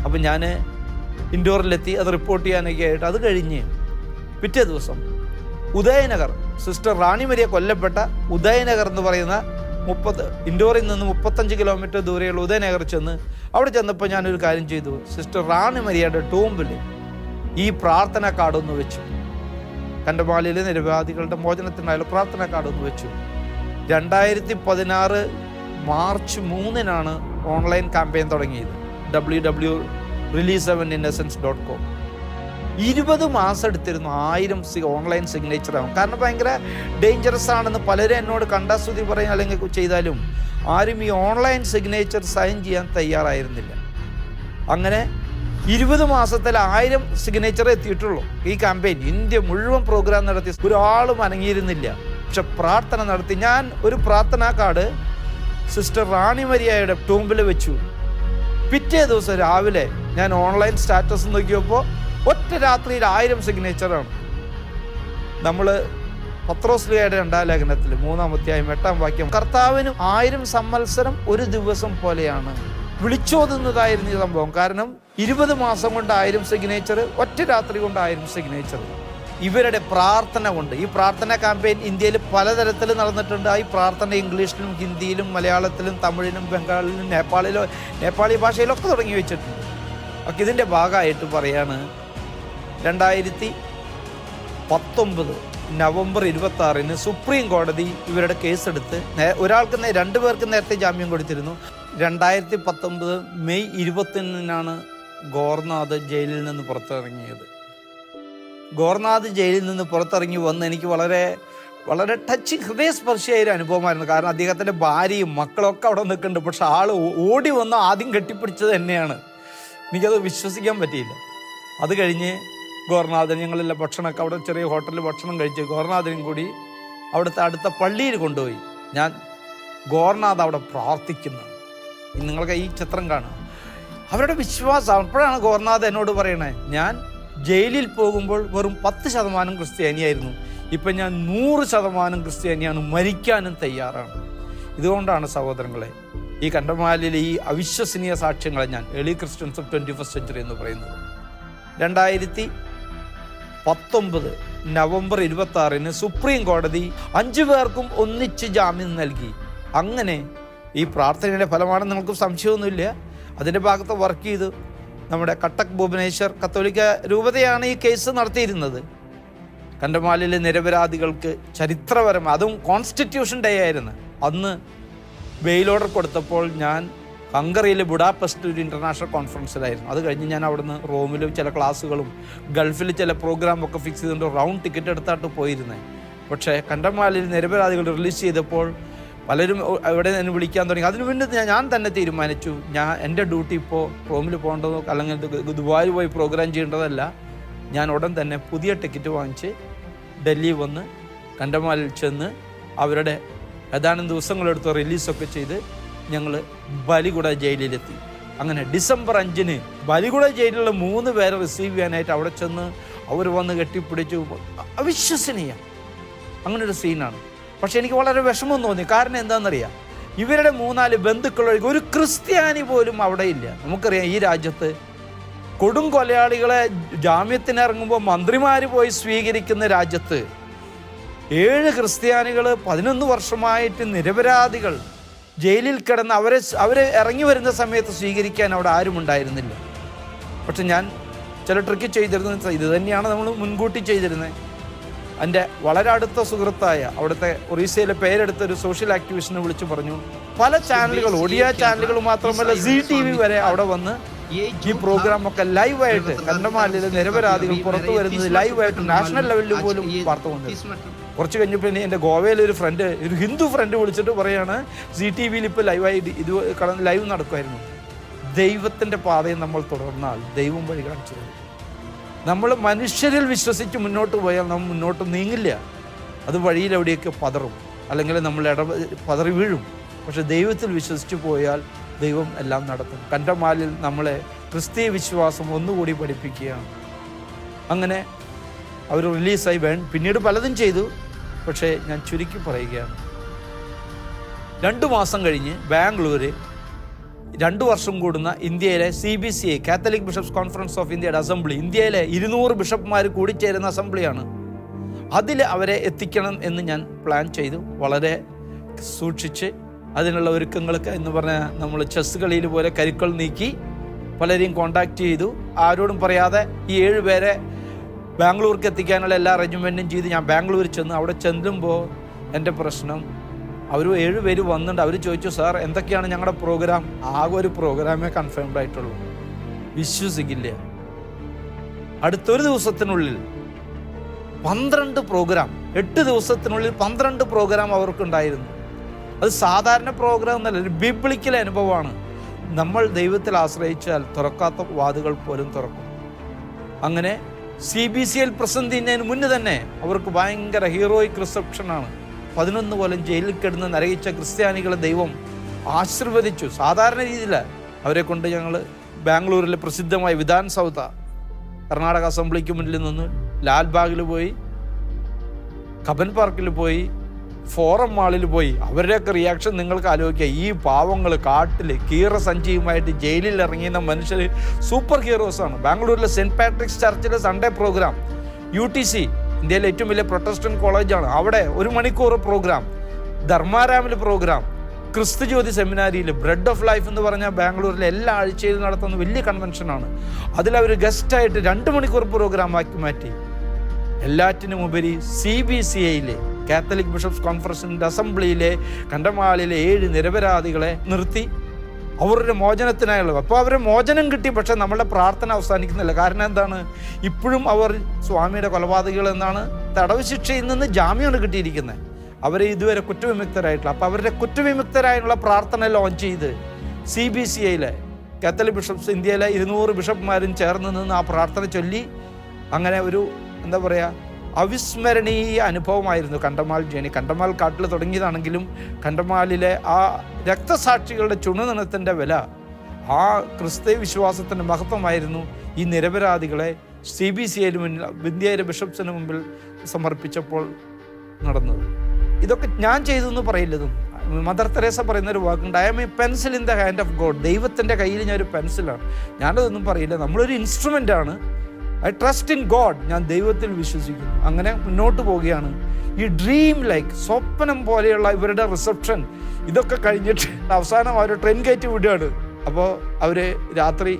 അപ്പം ഞാൻ ഇൻഡോറിലെത്തി അത് റിപ്പോർട്ട് ചെയ്യാനൊക്കെ ആയിട്ട്. അത് കഴിഞ്ഞ് പിറ്റേ ദിവസം ഉദയനഗർ, സിസ്റ്റർ റാണി മരിയ കൊല്ലപ്പെട്ട ഉദയനഗർ എന്ന് പറയുന്ന ഇൻഡോറിൽ നിന്ന് 35 കിലോമീറ്റർ ദൂരെയുള്ള ഉദയനഗർ ചെന്ന് അവിടെ ചെന്നപ്പോൾ ഞാനൊരു കാര്യം ചെയ്തു. സിസ്റ്റർ റാണി മരിയയുടെ ടൂമ്പിൽ ഈ പ്രാർത്ഥന കാർഡൊന്ന് വെച്ചു. കണ്ടമാലിയിലെ നിരപരാധികളുടെ മോചനത്തിനായുള്ള പ്രാർത്ഥന കാർഡൊന്ന് വെച്ചു. 2016 മാർച്ച് 3-നാണ് ഓൺലൈൻ ക്യാമ്പയിൻ തുടങ്ങിയത്. www.release7innocence.com. 20 മാസം എടുത്തിരുന്നു 1000 ഓൺലൈൻ സിഗ്നേച്ചർ ആവും. കാരണം ഭയങ്കര ഡേഞ്ചറസ് ആണെന്ന് പലരും എന്നോട് കണ്ടാസ്തുതി പറയും അല്ലെങ്കിൽ ചെയ്താലും ആരും ഈ ഓൺലൈൻ സിഗ്നേച്ചർ സൈൻ ചെയ്യാൻ തയ്യാറായിരുന്നില്ല. അങ്ങനെ 20 മാസത്തിൽ 1000 സിഗ്നേച്ചർ എത്തിയിട്ടുള്ളൂ. ഈ ക്യാമ്പയിൻ ഇന്ത്യ മുഴുവൻ പ്രോഗ്രാം നടത്തി, ഒരാളും അനങ്ങിയിരുന്നില്ല. പക്ഷെ പ്രാർത്ഥന നടത്തി. ഞാൻ ഒരു പ്രാർത്ഥനാ കാർഡ് സിസ്റ്റർ റാണി മരിയയുടെ ടൂമ്പിൽ വെച്ചു. പിറ്റേ ദിവസം രാവിലെ ഞാൻ ഓൺലൈൻ സ്റ്റാറ്റസ് നോക്കിയപ്പോൾ ഒറ്റ രാത്രിയിൽ 1000 സിഗ്നേച്ചറാണ്. നമ്മൾ പത്രോസ്ലിയുടെ 2-ാം ലേഖനത്തിൽ 3-ാം അധ്യായം 8-ാം വാക്യം, കർത്താവിനും 1000 സംവത്സരം ഒരു ദിവസം പോലെയാണ്. വിളിച്ചോതുന്നതായിരുന്നു ഈ സംഭവം. കാരണം 20 മാസം കൊണ്ട് 1000 സിഗ്നേച്ചർ, ഒറ്റ രാത്രി കൊണ്ട് 1000 സിഗ്നേച്ചർ. ഇവരുടെ പ്രാർത്ഥന കൊണ്ട് ഈ പ്രാർത്ഥന ക്യാമ്പയിൻ ഇന്ത്യയിൽ പലതരത്തിൽ നടന്നിട്ടുണ്ട്. ഈ പ്രാർത്ഥന ഇംഗ്ലീഷിലും ഹിന്ദിയിലും മലയാളത്തിലും തമിഴിലും ബംഗാളിലും നേപ്പാളി ഭാഷയിലൊക്കെ തുടങ്ങി വെച്ചിട്ടുണ്ട്. ഒക്കെ ഇതിൻ്റെ ഭാഗമായിട്ട് പറയാണ് 2019 നവംബർ 26-ന് സുപ്രീം കോടതി ഇവരുടെ കേസെടുത്ത് ഒരാൾക്ക് 2 പേർക്ക് നേരത്തെ ജാമ്യം കൊടുത്തിരുന്നു. 2019 മെയ് 21-നാണ് ഗോർനാഥ് ജയിലിൽ നിന്ന് പുറത്തിറങ്ങിയത്. ഗോർനാഥ് ജയിലിൽ നിന്ന് പുറത്തിറങ്ങി വന്ന് എനിക്ക് വളരെ വളരെ ടച്ചിങ്, ഹൃദയസ്പർശിയായ ഒരു അനുഭവമായിരുന്നു. കാരണം അദ്ദേഹത്തിൻ്റെ ഭാര്യയും മക്കളൊക്കെ അവിടെ നിൽക്കുന്നുണ്ട്. പക്ഷെ ആൾ ഓടി വന്ന് ആദ്യം കെട്ടിപ്പിടിച്ചത് എന്നെയാണ്. എനിക്കത് വിശ്വസിക്കാൻ പറ്റിയില്ല. അത് കഴിഞ്ഞ് ഗോർനാഥൻ, ഞങ്ങളെല്ലാം ഭക്ഷണമൊക്കെ അവിടെ ചെറിയ ഹോട്ടലിൽ ഭക്ഷണം കഴിച്ച് ഗോർനാഥനും കൂടി അവിടുത്തെ അടുത്ത പള്ളിയിൽ കൊണ്ടുപോയി. ഞാൻ ഗോർനാഥ് അവിടെ പ്രാർത്ഥിക്കുന്നു. നിങ്ങൾക്ക് ഈ ചിത്രം കാണാം. അവരുടെ വിശ്വാസം. അപ്പോഴാണ് ഗോർനാഥ് എന്നോട് പറയണേ, ഞാൻ ജയിലിൽ പോകുമ്പോൾ വെറും 10% ക്രിസ്ത്യാനിയായിരുന്നു, ഇപ്പം ഞാൻ 100% ക്രിസ്ത്യാനിയാണ്, മരിക്കാനും തയ്യാറാണ്. ഇതുകൊണ്ടാണ് സഹോദരങ്ങളെ ഈ കണ്ടമാലിലെ ഈ അവിശ്വസനീയ സാക്ഷ്യങ്ങളെ ഞാൻ early Christians of 21st century എന്ന് പറയുന്നത്. 2019 നവംബർ 26-ന് സുപ്രീം കോടതി 5 പേർക്കും ഒന്നിച്ച് ജാമ്യം നൽകി. അങ്ങനെ ഈ പ്രാർത്ഥനയുടെ ഫലമാണെന്ന് നമുക്ക് സംശയമൊന്നുമില്ല. അതിൻ്റെ ഭാഗത്ത് വർക്ക് ചെയ്തു നമ്മുടെ കട്ടക് ഭുവനേശ്വർ കത്തോലിക്ക രൂപതയാണ് ഈ കേസ് നടത്തിയിരുന്നത്. കണ്ടമാലിലെ നിരപരാധികൾക്ക് ചരിത്രപരമായി, അതും കോൺസ്റ്റിറ്റ്യൂഷൻ ഡേ ആയിരുന്നു അന്ന്, ബെയിൽ ഓർഡർ കൊടുത്തപ്പോൾ ഞാൻ ഹംഗറിയിലെ ബുഡാപെസ്റ്റ് ഒരു ഇൻ്റർനാഷണൽ കോൺഫറൻസിലായിരുന്നു. അത് കഴിഞ്ഞ് ഞാൻ അവിടുന്ന് റോമിൽ ചില ക്ലാസ്സുകളും ഗൾഫിൽ ചില പ്രോഗ്രാമൊക്കെ ഫിക്സ് ചെയ്തുകൊണ്ട് റൗണ്ട് ടിക്കറ്റ് എടുത്തായിട്ട് പോയിരുന്നത്. പക്ഷേ കണ്ടമാലിൽ നിരപരാധികൾ റിലീസ് ചെയ്തപ്പോൾ പലരും അവിടെ നിന്ന് വിളിക്കാൻ തുടങ്ങി. അതിനു വേണ്ടി ഞാൻ തന്നെ തീരുമാനിച്ചു, എൻ്റെ ഡ്യൂട്ടി ഇപ്പോൾ റോമിൽ പോകേണ്ടതോ അല്ലെങ്കിൽ ദുബായിൽ പോയി പ്രോഗ്രാം ചെയ്യേണ്ടതല്ല. ഞാൻ ഉടൻ തന്നെ പുതിയ ടിക്കറ്റ് വാങ്ങിച്ച് ഡൽഹി വന്ന് കണ്ടമാലിൽ ചെന്ന് അവരുടെ ഏതാനും ദിവസങ്ങളെടുത്ത് റിലീസൊക്കെ ചെയ്ത് ഞങ്ങൾ ബലികുട ജയിലിലെത്തി. അങ്ങനെ ഡിസംബർ 5-ന് ബലികുട ജയിലിലുള്ള 3 പേരെ റിസീവ് ചെയ്യാനായിട്ട് അവിടെ ചെന്ന് അവർ വന്ന് കെട്ടിപ്പിടിച്ചു. അവിശ്വസനീയം അങ്ങനൊരു സീനാണ്. പക്ഷെ എനിക്ക് വളരെ വിഷമം തോന്നി. കാരണം എന്താണെന്നറിയാം, ഇവരുടെ 3-4 ബന്ധുക്കളൊഴികെ ഒരു ക്രിസ്ത്യാനി പോലും അവിടെ ഇല്ല. നമുക്കറിയാം ഈ രാജ്യത്ത് കൊടും കൊലയാളികളെ ജാമ്യത്തിനിറങ്ങുമ്പോൾ മന്ത്രിമാർ പോയി സ്വീകരിക്കുന്ന രാജ്യത്ത് 7 ക്രിസ്ത്യാനികൾ 11 വർഷമായിട്ട് നിരപരാധികൾ ജയിലിൽ കിടന്ന് അവരെ ഇറങ്ങി വരുന്ന സമയത്ത് സ്വീകരിക്കാൻ അവിടെ ആരും ഉണ്ടായിരുന്നില്ല. പക്ഷെ ഞാൻ ചില ട്രിക്ക് ചെയ്തിരുന്നത് ഇത് തന്നെയാണ് നമ്മൾ മുൻകൂട്ടി ചെയ്തിരുന്നത്. എൻ്റെ വളരെ അടുത്ത സുഹൃത്തായ അവിടുത്തെ ഒറീസയിലെ പേരെടുത്ത ഒരു സോഷ്യൽ ആക്ടിവിസ്റ്റിനെ വിളിച്ചു പറഞ്ഞു, പല ചാനലുകൾ, ഒഡിയ ചാനലുകൾ മാത്രമല്ല ZTV വരെ അവിടെ വന്ന് ഈ പ്രോഗ്രാമൊക്കെ ലൈവായിട്ട് കണ്ടമാലിലെ നിരപരാധികൾ പുറത്തു വരുന്നത് ലൈവായിട്ട് നാഷണൽ ലെവലിൽ പോലും വാർത്ത വന്നു. കുറച്ച് കഴിഞ്ഞപ്പോൾ ഇനി എൻ്റെ ഗോവയിലെ ഒരു ഹിന്ദു ഫ്രണ്ട് വിളിച്ചിട്ട് പറയാണ് ZTVയിൽ ഇപ്പോൾ ലൈവായിട്ട് ഇത് ലൈവ് നടക്കുമായിരുന്നു. ദൈവത്തിൻ്റെ പാതയിൽ നമ്മൾ തുടർന്നാൽ ദൈവം വഴി കാണിച്ചു തരും. നമ്മൾ മനുഷ്യരിൽ വിശ്വസിച്ച് മുന്നോട്ട് പോയാൽ നമ്മൾ മുന്നോട്ട് നീങ്ങില്ല. അത് വഴിയിലെവിടെയൊക്കെ പതറും, അല്ലെങ്കിൽ നമ്മൾ പതറി വീഴും. പക്ഷെ ദൈവത്തിൽ വിശ്വസിച്ച് പോയാൽ ദൈവം എല്ലാം നടത്തും. കണ്ടമാലിൽ നമ്മളെ ക്രിസ്തീയ വിശ്വാസം ഒന്നുകൂടി പഠിപ്പിക്കുകയാണ്. അങ്ങനെ അവർ റിലീസായി പിന്നീട് പലതും ചെയ്തു. പക്ഷേ ഞാൻ ചുരുക്കി പറയുകയാണ്, 2 മാസം കഴിഞ്ഞ് ബാംഗ്ലൂർ 2 വർഷം കൂടുന്ന ഇന്ത്യയിലെ CBCA Catholic bishops conference of ഇന്ത്യയുടെ അസംബ്ലി, ഇന്ത്യയിലെ 200 ബിഷപ്പ്മാർ കൂടിച്ചേരുന്ന അസംബ്ലിയാണ്. അതിൽ അവരെ എത്തിക്കണം എന്ന് ഞാൻ പ്ലാൻ ചെയ്തു. വളരെ സൂക്ഷിച്ച് അതിനുള്ള ഒരുക്കങ്ങളൊക്കെ എന്ന് പറഞ്ഞാൽ നമ്മൾ ചെസ് കളിയിൽ പോലെ കരുക്കൾ നീക്കി പലരെയും കോണ്ടാക്ട് ചെയ്തു. ആരോടും പറയാതെ ഈ 7 പേരെ ബാംഗ്ലൂർക്ക് എത്തിക്കാനുള്ള എല്ലാ അറേഞ്ച്മെൻറ്റും ചെയ്ത് ഞാൻ ബാംഗ്ലൂർ ചെന്ന് അവിടെ ചെല്ലുമ്പോൾ എൻ്റെ പ്രശ്നം, അവർ 7 പേര് വന്നിട്ടുണ്ട്. അവർ ചോദിച്ചു, സാർ എന്തൊക്കെയാണ് ഞങ്ങളുടെ പ്രോഗ്രാം? ആകെ ഒരു പ്രോഗ്രാമേ കൺഫേംഡ് ആയിട്ടുള്ളൂ. വിശ്വസിക്കില്ല, അടുത്തൊരു ദിവസത്തിനുള്ളിൽ 12 പ്രോഗ്രാം, 8 ദിവസത്തിനുള്ളിൽ 12 പ്രോഗ്രാം അവർക്കുണ്ടായിരുന്നു. അത് സാധാരണ പ്രോഗ്രാം എന്നല്ല, ഒരു ബിബ്ലിക്കൽ അനുഭവമാണ്. നമ്മൾ ദൈവത്തിൽ ആശ്രയിച്ചാൽ തുറക്കാത്ത വാതുകൾ പോലും തുറക്കും. അങ്ങനെ CBCയിൽ പ്രസന്റ് ചെയ്യുന്നതിന് മുന്നേ തന്നെ അവർക്ക് ഭയങ്കര ഹീറോയിക് റിസപ്ഷനാണ്. 11 കൊല്ലം ജയിലിൽ കിടന്ന് നരകിച്ച ക്രിസ്ത്യാനികളെ ദൈവം ആശീർവദിച്ചു. സാധാരണ രീതിയിൽ അവരെ കൊണ്ട് ഞങ്ങൾ ബാംഗ്ലൂരിലെ പ്രസിദ്ധമായ വിധാൻ സൗധ, കർണാടക അസംബ്ലിക്ക് മുന്നിൽ നിന്ന് ലാൽബാഗിൽ പോയി, കബൻ പാർക്കിൽ പോയി, ഫോറം മാളിൽ പോയി. അവരുടെയൊക്കെ റിയാക്ഷൻ നിങ്ങൾക്ക് ആലോചിക്കുക. ഈ പാവങ്ങൾ കാട്ടിൽ കീറ സഞ്ചിയുമായിട്ട് ജയിലിൽ ഇറങ്ങിയ മനുഷ്യർ സൂപ്പർ ഹീറോസാണ്. ബാംഗ്ലൂരിലെ സെൻറ്റ് പാട്രിക്സ് ചർച്ചിലെ സൺഡേ പ്രോഗ്രാം, UTC ഇന്ത്യയിലെ ഏറ്റവും വലിയ പ്രൊട്ടസ്റ്റന്റ് കോളേജാണ്, അവിടെ 1 മണിക്കൂർ പ്രോഗ്രാം, ധർമാരാമിൽ പ്രോഗ്രാം, ക്രിസ്തുജ്യോതി സെമിനാരിയിൽ ബ്രെഡ് ഓഫ് ലൈഫ് എന്ന് പറഞ്ഞാൽ ബാംഗ്ലൂരിലെ എല്ലാ ആഴ്ചയിലും നടത്തുന്ന വലിയ കൺവെൻഷനാണ്. അതിലവർ ഗസ്റ്റായിട്ട് 2 മണിക്കൂർ പ്രോഗ്രാം ആക്കി മാറ്റി. എല്ലാറ്റിനുമുപരി CBCAയിലെ കാത്തലിക് ബിഷപ്സ് കോൺഫറൻസിൻ്റെ അസംബ്ലിയിലെ കണ്ടമാലിലെ 7 നിരപരാധികളെ നിർത്തി അവരുടെ മോചനത്തിനായുള്ളത്. അപ്പോൾ അവരെ മോചനം കിട്ടി. പക്ഷേ നമ്മളുടെ പ്രാർത്ഥന അവസാനിക്കുന്നില്ല. കാരണം എന്താണ്? ഇപ്പോഴും അവർ സ്വാമിയുടെ കൊലപാതകികൾ എന്നാണ് തടവ് ശിക്ഷയിൽ നിന്ന് ജാമ്യമാണ് കിട്ടിയിരിക്കുന്നത്. അവരെ ഇതുവരെ കുറ്റവിമുക്തരായിട്ടില്ല. അപ്പോൾ അവരുടെ കുറ്റവിമുക്തരായുള്ള പ്രാർത്ഥന ലോഞ്ച് ചെയ്ത് CBCAയിലെ കാത്തലിക് ബിഷപ്സ്, ഇന്ത്യയിലെ 200 ബിഷപ്പ്മാരും ചേർന്ന് നിന്ന് ആ പ്രാർത്ഥന ചൊല്ലി. അങ്ങനെ ഒരു എന്താ പറയുക, അവിസ്മരണീയ അനുഭവമായിരുന്നു കണ്ടമാൽ ജേണി. കണ്ടമാൽ കാട്ടിൽ തുടങ്ങിയതാണെങ്കിലും കണ്ടമാലിലെ ആ രക്തസാക്ഷികളുടെ ചുണുനിണത്തിൻ്റെ വില, ആ ക്രിസ്തീയ വിശ്വാസത്തിൻ്റെ മഹത്വമായിരുന്നു ഈ നിരപരാധികളെ CBCAയിൽ മുന്നിൽ ഇന്ത്യയിലെ ബിഷപ്സിന് മുമ്പിൽ സമർപ്പിച്ചപ്പോൾ നടന്നത്. ഇതൊക്കെ ഞാൻ ചെയ്തെന്ന് പറയില്ലതും. മദർ തെരേസ പറയുന്നൊരു വാക്കുണ്ട്, I am a pencil in the hand of God. ദൈവത്തിൻ്റെ കയ്യിൽ ഞാനൊരു പെൻസിലാണ്. ഞാനതൊന്നും പറയില്ല. നമ്മളൊരു ഇൻസ്ട്രുമെൻ്റാണ്. I trust in God. ഞാൻ ദൈവത്തിൽ വിശ്വസിക്കുന്നു. അങ്ങനെ മുന്നോട്ട് പോവുകയാണ്. ഈ ഡ്രീം ലൈക്ക് സ്വപ്നം പോലെയുള്ള ഇവരുടെ റിസപ്ഷൻ ഇതൊക്കെ കഴിഞ്ഞിട്ട് അവസാനം അവർ ട്രെയിൻ കയറ്റി വിടുകയാണ്. അപ്പോൾ അവർ രാത്രി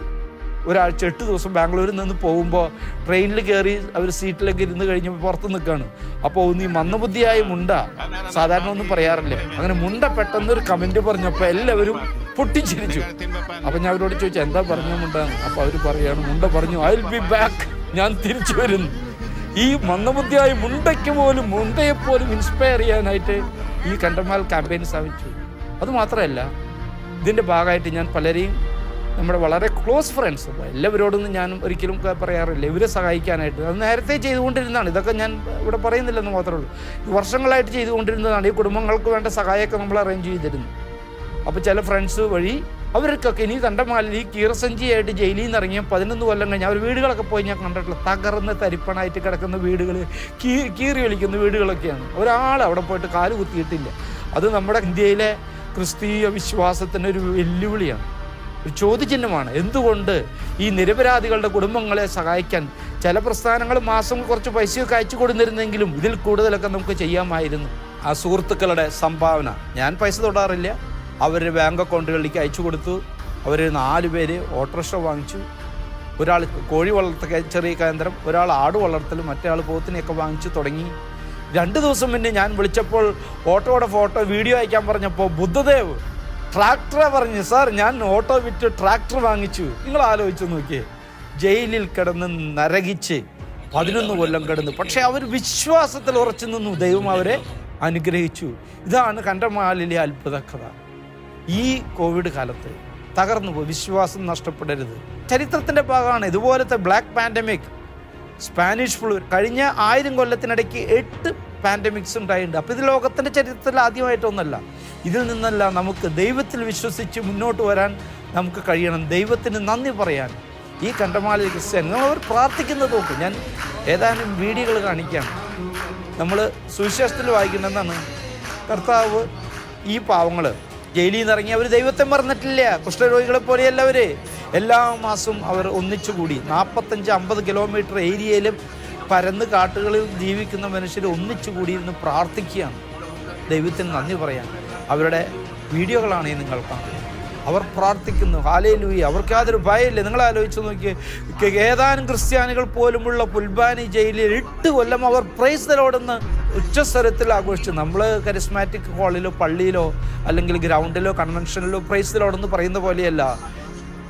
ഒരാഴ്ച 8 ദിവസം ബാംഗ്ലൂരിൽ നിന്ന് പോകുമ്പോൾ ട്രെയിനിൽ കയറി അവർ സീറ്റിലേക്ക് ഇരുന്ന് കഴിഞ്ഞപ്പോൾ പുറത്ത് നിൽക്കുകയാണ്. അപ്പോൾ നീ മന്ദബുദ്ധിയായ മുണ്ട, സാധാരണ ഒന്നും പറയാറില്ല, അങ്ങനെ മുണ്ട പെട്ടെന്നൊരു കമൻറ്റ് പറഞ്ഞപ്പോൾ എല്ലാവരും പൊട്ടിച്ചിരിച്ചു. അപ്പം ഞാൻ അവരോട് ചോദിച്ചു, എന്താ പറഞ്ഞു മുണ്ടാന്ന്? അപ്പോൾ അവർ പറയാണ്, മുണ്ട പറഞ്ഞു, ഐ വിൽ ബി ബാക്ക്, ഞാൻ തിരിച്ചു വരുന്നു. ഈ മന്ദബുദ്ധിയായ മുണ്ടയെപ്പോലും ഇൻസ്പയർ ചെയ്യാനായിട്ട് ഈ കണ്ടമാൽ ക്യാമ്പയിൻ സാധിച്ചു. അതുമാത്രമല്ല, ഇതിൻ്റെ ഭാഗമായിട്ട് ഞാൻ പലരെയും, നമ്മുടെ വളരെ ക്ലോസ് ഫ്രണ്ട്സ്, എല്ലാവരോടൊന്നും ഞാൻ ഒരിക്കലും പറയാറില്ല, ഇവരെ സഹായിക്കാനായിട്ട്. അത് നേരത്തെ ചെയ്തുകൊണ്ടിരുന്നതാണ്. ഇതൊക്കെ ഞാൻ ഇവിടെ പറയുന്നില്ലെന്ന് മാത്രമേ ഉള്ളൂ. വർഷങ്ങളായിട്ട് ചെയ്തുകൊണ്ടിരുന്നതാണ്. ഈ കുടുംബങ്ങൾക്ക് വേണ്ട സഹായമൊക്കെ നമ്മൾ അറേഞ്ച് ചെയ്തിരുന്നു. അപ്പോൾ ചില ഫ്രണ്ട്സ് വഴി അവർക്കൊക്കെ ഇനി കണ്ടമാലിൽ ഈ കീറസഞ്ചിയായിട്ട് ജയിലിൽ നിന്ന് ഇറങ്ങിയ 11 കൊല്ലം കഴിഞ്ഞ് അവർ വീടുകളൊക്കെ പോയി ഞാൻ കണ്ടിട്ടുള്ള തകർന്ന് തരിപ്പണായിട്ട് കിടക്കുന്ന വീടുകൾ, കീറി ഒലിക്കുന്ന വീടുകളൊക്കെയാണ്. ഒരാൾ അവിടെ പോയിട്ട് കാല് കുത്തിയിട്ടില്ല. അത് നമ്മുടെ ഇന്ത്യയിലെ ക്രിസ്തീയ വിശ്വാസത്തിൻ്റെ ഒരു വെല്ലുവിളിയാണ്. ഒരു ചോദ്യചിഹ്നമാണ്. എന്തുകൊണ്ട് ഈ നിരപരാധികളുടെ കുടുംബങ്ങളെ സഹായിക്കാൻ ചില പ്രസ്ഥാനങ്ങൾ മാസം കുറച്ച് പൈസയൊക്കെ അയച്ചു കൊടുത്തിരുന്നെങ്കിലും ഇതിൽ കൂടുതലൊക്കെ നമുക്ക് ചെയ്യാമായിരുന്നു. ആ സുഹൃത്തുക്കളുടെ സംഭാവന, ഞാൻ പൈസ തൊടാറില്ല, അവരുടെ ബാങ്ക് അക്കൗണ്ടുകളിലേക്ക് അയച്ചു കൊടുത്തു. അവർ 4 പേര് ഓട്ടോറിക്ഷ വാങ്ങിച്ചു. ഒരാൾ കോഴി വളർത്ത ചെറിയ കേന്ദ്രം, ഒരാൾ ആട് വളർത്തലും, മറ്റേ ആൾ പോത്തിനെയൊക്കെ വാങ്ങിച്ചു തുടങ്ങി. 2 ദിവസം മുന്നേ ഞാൻ വിളിച്ചപ്പോൾ ഓട്ടോയുടെ ഫോട്ടോ വീഡിയോ അയക്കാൻ പറഞ്ഞപ്പോൾ ബുദ്ധദേവ് ട്രാക്ടറെ പറഞ്ഞു, സാർ ഞാൻ ഓട്ടോ വിറ്റ് ട്രാക്ടർ വാങ്ങിച്ചു. നിങ്ങൾ ആലോചിച്ച് നോക്കിയേ, ജയിലിൽ കിടന്ന് നരകിച്ച് 11 കൊല്ലം കിടന്നു. പക്ഷെ അവർ വിശ്വാസത്തിൽ ഉറച്ചു നിന്നു, ദൈവം അവരെ അനുഗ്രഹിച്ചു. ഇതാണ് കണ്ടമാലിലെ അത്ഭുത കഥ. ഈ കോവിഡ് കാലത്ത് തകർന്നു പോയി, വിശ്വാസം നഷ്ടപ്പെടരുത്. ചരിത്രത്തിൻ്റെ ഭാഗമാണ്. ഇതുപോലത്തെ ബ്ലാക്ക് പാൻഡമിക്, സ്പാനിഷ് ഫ്ലൂ, കഴിഞ്ഞ 1000 കൊല്ലത്തിനിടയ്ക്ക് 8 പാൻഡമിക്സ് ഉണ്ടായിട്ടുണ്ട്. അപ്പോൾ ഇത് ലോകത്തിൻ്റെ ചരിത്രത്തിൽ ആദ്യമായിട്ടൊന്നല്ല. ഇതിൽ നിന്നല്ല നമുക്ക് ദൈവത്തിൽ വിശ്വസിച്ച് മുന്നോട്ട് വരാൻ നമുക്ക് കഴിയണം. ദൈവത്തിന് നന്ദി പറയാൻ ഈ കണ്ടമാലിൽ ക്രിസ്ത്യാനി അവർ പ്രാർത്ഥിക്കുന്നത് നോക്കും. ഞാൻ ഏതാനും വീഡിയോകൾ കാണിക്കാം. നമ്മൾ സുവിശേഷത്തിൽ വായിക്കുന്നതാണ്, കർത്താവ് ഈ പാവങ്ങൾ ജയിലിൽ നിന്ന് ഇറങ്ങി അവർ ദൈവത്തെ മറന്നിട്ടില്ല. കുഷ്ഠരോഗികളെ പോലെയല്ല അവർ. എല്ലാ മാസവും അവർ ഒന്നിച്ചുകൂടി 45-50 കിലോമീറ്റർ ഏരിയയിലും പരന്ന് കാട്ടുകളിൽ ജീവിക്കുന്ന മനുഷ്യർ ഒന്നിച്ചുകൂടിയിരുന്ന് പ്രാർത്ഥിക്കുകയാണ്, ദൈവത്തിന് നന്ദി പറയാൻ. അവരുടെ വീഡിയോകളാണ് ഈ നിങ്ങൾ കാണുന്നത്. അവർ പ്രാർത്ഥിക്കുന്നു, ഹല്ലേലൂയ. അവർക്ക് യാതൊരു ഭയമില്ല. നിങ്ങൾ ആലോചിച്ച് നോക്കി, ഏതാനും ക്രിസ്ത്യാനികൾ പോലുമുള്ള പുൽബാനി ജയിലിൽ 8 കൊല്ലം അവർ പ്രൈസ് ദി ലോർഡ് എന്ന് ഉച്ചസ്വരത്തിൽ ആഘോഷിച്ചു. നമ്മൾ കരിസ്മാറ്റിക് ഹാളിലോ പള്ളിയിലോ അല്ലെങ്കിൽ ഗ്രൗണ്ടിലോ കൺവെൻഷനിലോ പ്രൈസ് ദി ലോർഡ് എന്ന് പറയുന്ന പോലെയല്ല.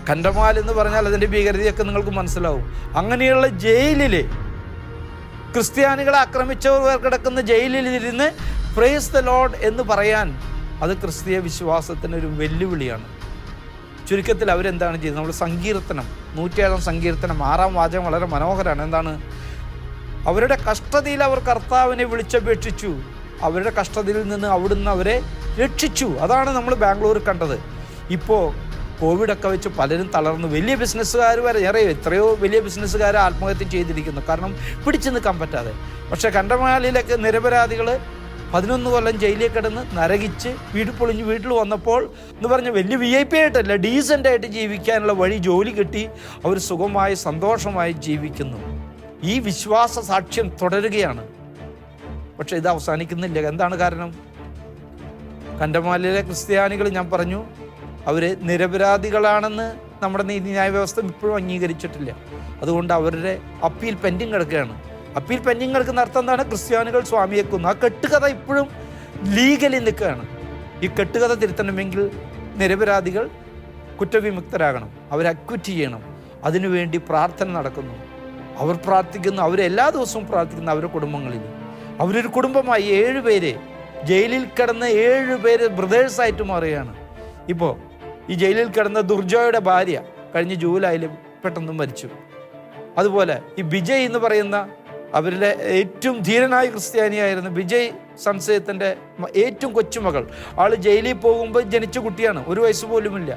കണ്ടമാൽ എന്ന് പറഞ്ഞാൽ അതിൻ്റെ ഭീകരതയൊക്കെ നിങ്ങൾക്ക് മനസ്സിലാവും. അങ്ങനെയുള്ള ജയിലിൽ ക്രിസ്ത്യാനികളെ ആക്രമിച്ചവർ കിടക്കുന്ന ജയിലിൽ ഇരുന്ന് പ്രൈസ് ദി ലോർഡ് എന്ന് പറയാൻ അത് ക്രിസ്തീയ വിശ്വാസത്തിനൊരു വെല്ലുവിളിയാണ്. ചുരുക്കത്തിൽ അവരെന്താണ് ചെയ്തത്? നമ്മൾ സങ്കീർത്തനം 107 സങ്കീർത്തനം 6 വാചകം വളരെ മനോഹരമാണ്. എന്താണ്? അവരുടെ കഷ്ടതയിൽ അവർ കർത്താവിനെ വിളിച്ചപേക്ഷിച്ചു, അവരുടെ കഷ്ടതയിൽ നിന്ന് അവിടുന്ന് അവരെ രക്ഷിച്ചു. അതാണ് നമ്മൾ ബാംഗ്ലൂരിൽ കണ്ടത്. ഇപ്പോൾ കോവിഡൊക്കെ വെച്ച് പലരും തളർന്നു. വലിയ ബിസിനസ്സുകാർ വരെ എത്രയോ വലിയ ബിസിനസ്സുകാർ ആത്മഹത്യ ചെയ്തിരിക്കുന്നു, കാരണം പിടിച്ചു നിൽക്കാൻ പറ്റാതെ. പക്ഷേ കണ്ടമാലിലൊക്കെ നിരപരാധികൾ 11 കൊല്ലം ജയിലിൽ കിടന്ന് നരകിച്ച് വീട്ടിൽ പൊളിഞ്ഞ് വീട്ടിൽ വന്നപ്പോൾ എന്ന് പറഞ്ഞാൽ വലിയ VIP ആയിട്ടല്ല, ഡീസൻ്റായിട്ട് ജീവിക്കാനുള്ള വഴി ജോലി കിട്ടി. അവർ സുഖമായി സന്തോഷമായി ജീവിക്കുന്നു. ഈ വിശ്വാസ സാക്ഷ്യം തുടരുകയാണ്. പക്ഷെ ഇത് അവസാനിക്കുന്നില്ല. എന്താണ് കാരണം? കണ്ടമാലിലെ ക്രിസ്ത്യാനികൾ ഞാൻ പറഞ്ഞു, അവർ നിരപരാധികളാണെന്ന് നമ്മുടെ നീതിന്യായ വ്യവസ്ഥ ഇപ്പോഴും അംഗീകരിച്ചിട്ടില്ല. അതുകൊണ്ട് അവരുടെ അപ്പീൽ പെൻഡിങ് കിടക്കുകയാണ്. അപ്പീൽ പെൻഡിങ് കിടക്കുന്ന അർത്ഥം എന്താണ്? ക്രിസ്ത്യാനികൾ സ്വാമിയെ കൊന്നു. ആ കെട്ടുകഥ ഇപ്പോഴും ലീഗലി നിൽക്കുകയാണ്. ഈ കെട്ടുകഥ തിരുത്തണമെങ്കിൽ നിരപരാധികൾ കുറ്റവിമുക്തരാകണം, അവരെ അക്വിറ്റ് ചെയ്യണം. അതിനുവേണ്ടി പ്രാർത്ഥന നടക്കുന്നു. അവർ പ്രാർത്ഥിക്കുന്നു, അവരെല്ലാ ദിവസവും പ്രാർത്ഥിക്കുന്നു അവരുടെ കുടുംബങ്ങളിൽ. അവരൊരു കുടുംബമായി 7 പേര് ജയിലിൽ കിടന്ന് 7 പേര് ബ്രദേഴ്സായിട്ട് മാറുകയാണ്. ഇപ്പോൾ ഈ ജയിലിൽ കിടന്ന ദുർജോയുടെ ഭാര്യ കഴിഞ്ഞ ജൂലൈയിൽ പെട്ടെന്ന് മരിച്ചു. അതുപോലെ ഈ വിജയ് എന്ന് പറയുന്ന അവരുടെ ഏറ്റവും ധീരനായ ക്രിസ്ത്യാനിയായിരുന്നു വിജയ് സൺസേത്തിൻ്റെ ഏറ്റവും കൊച്ചുമകൾ. ആൾ ജയിലിൽ പോകുമ്പോൾ ജനിച്ച കുട്ടിയാണ്, 1 വയസ്സ് പോലുമില്ല.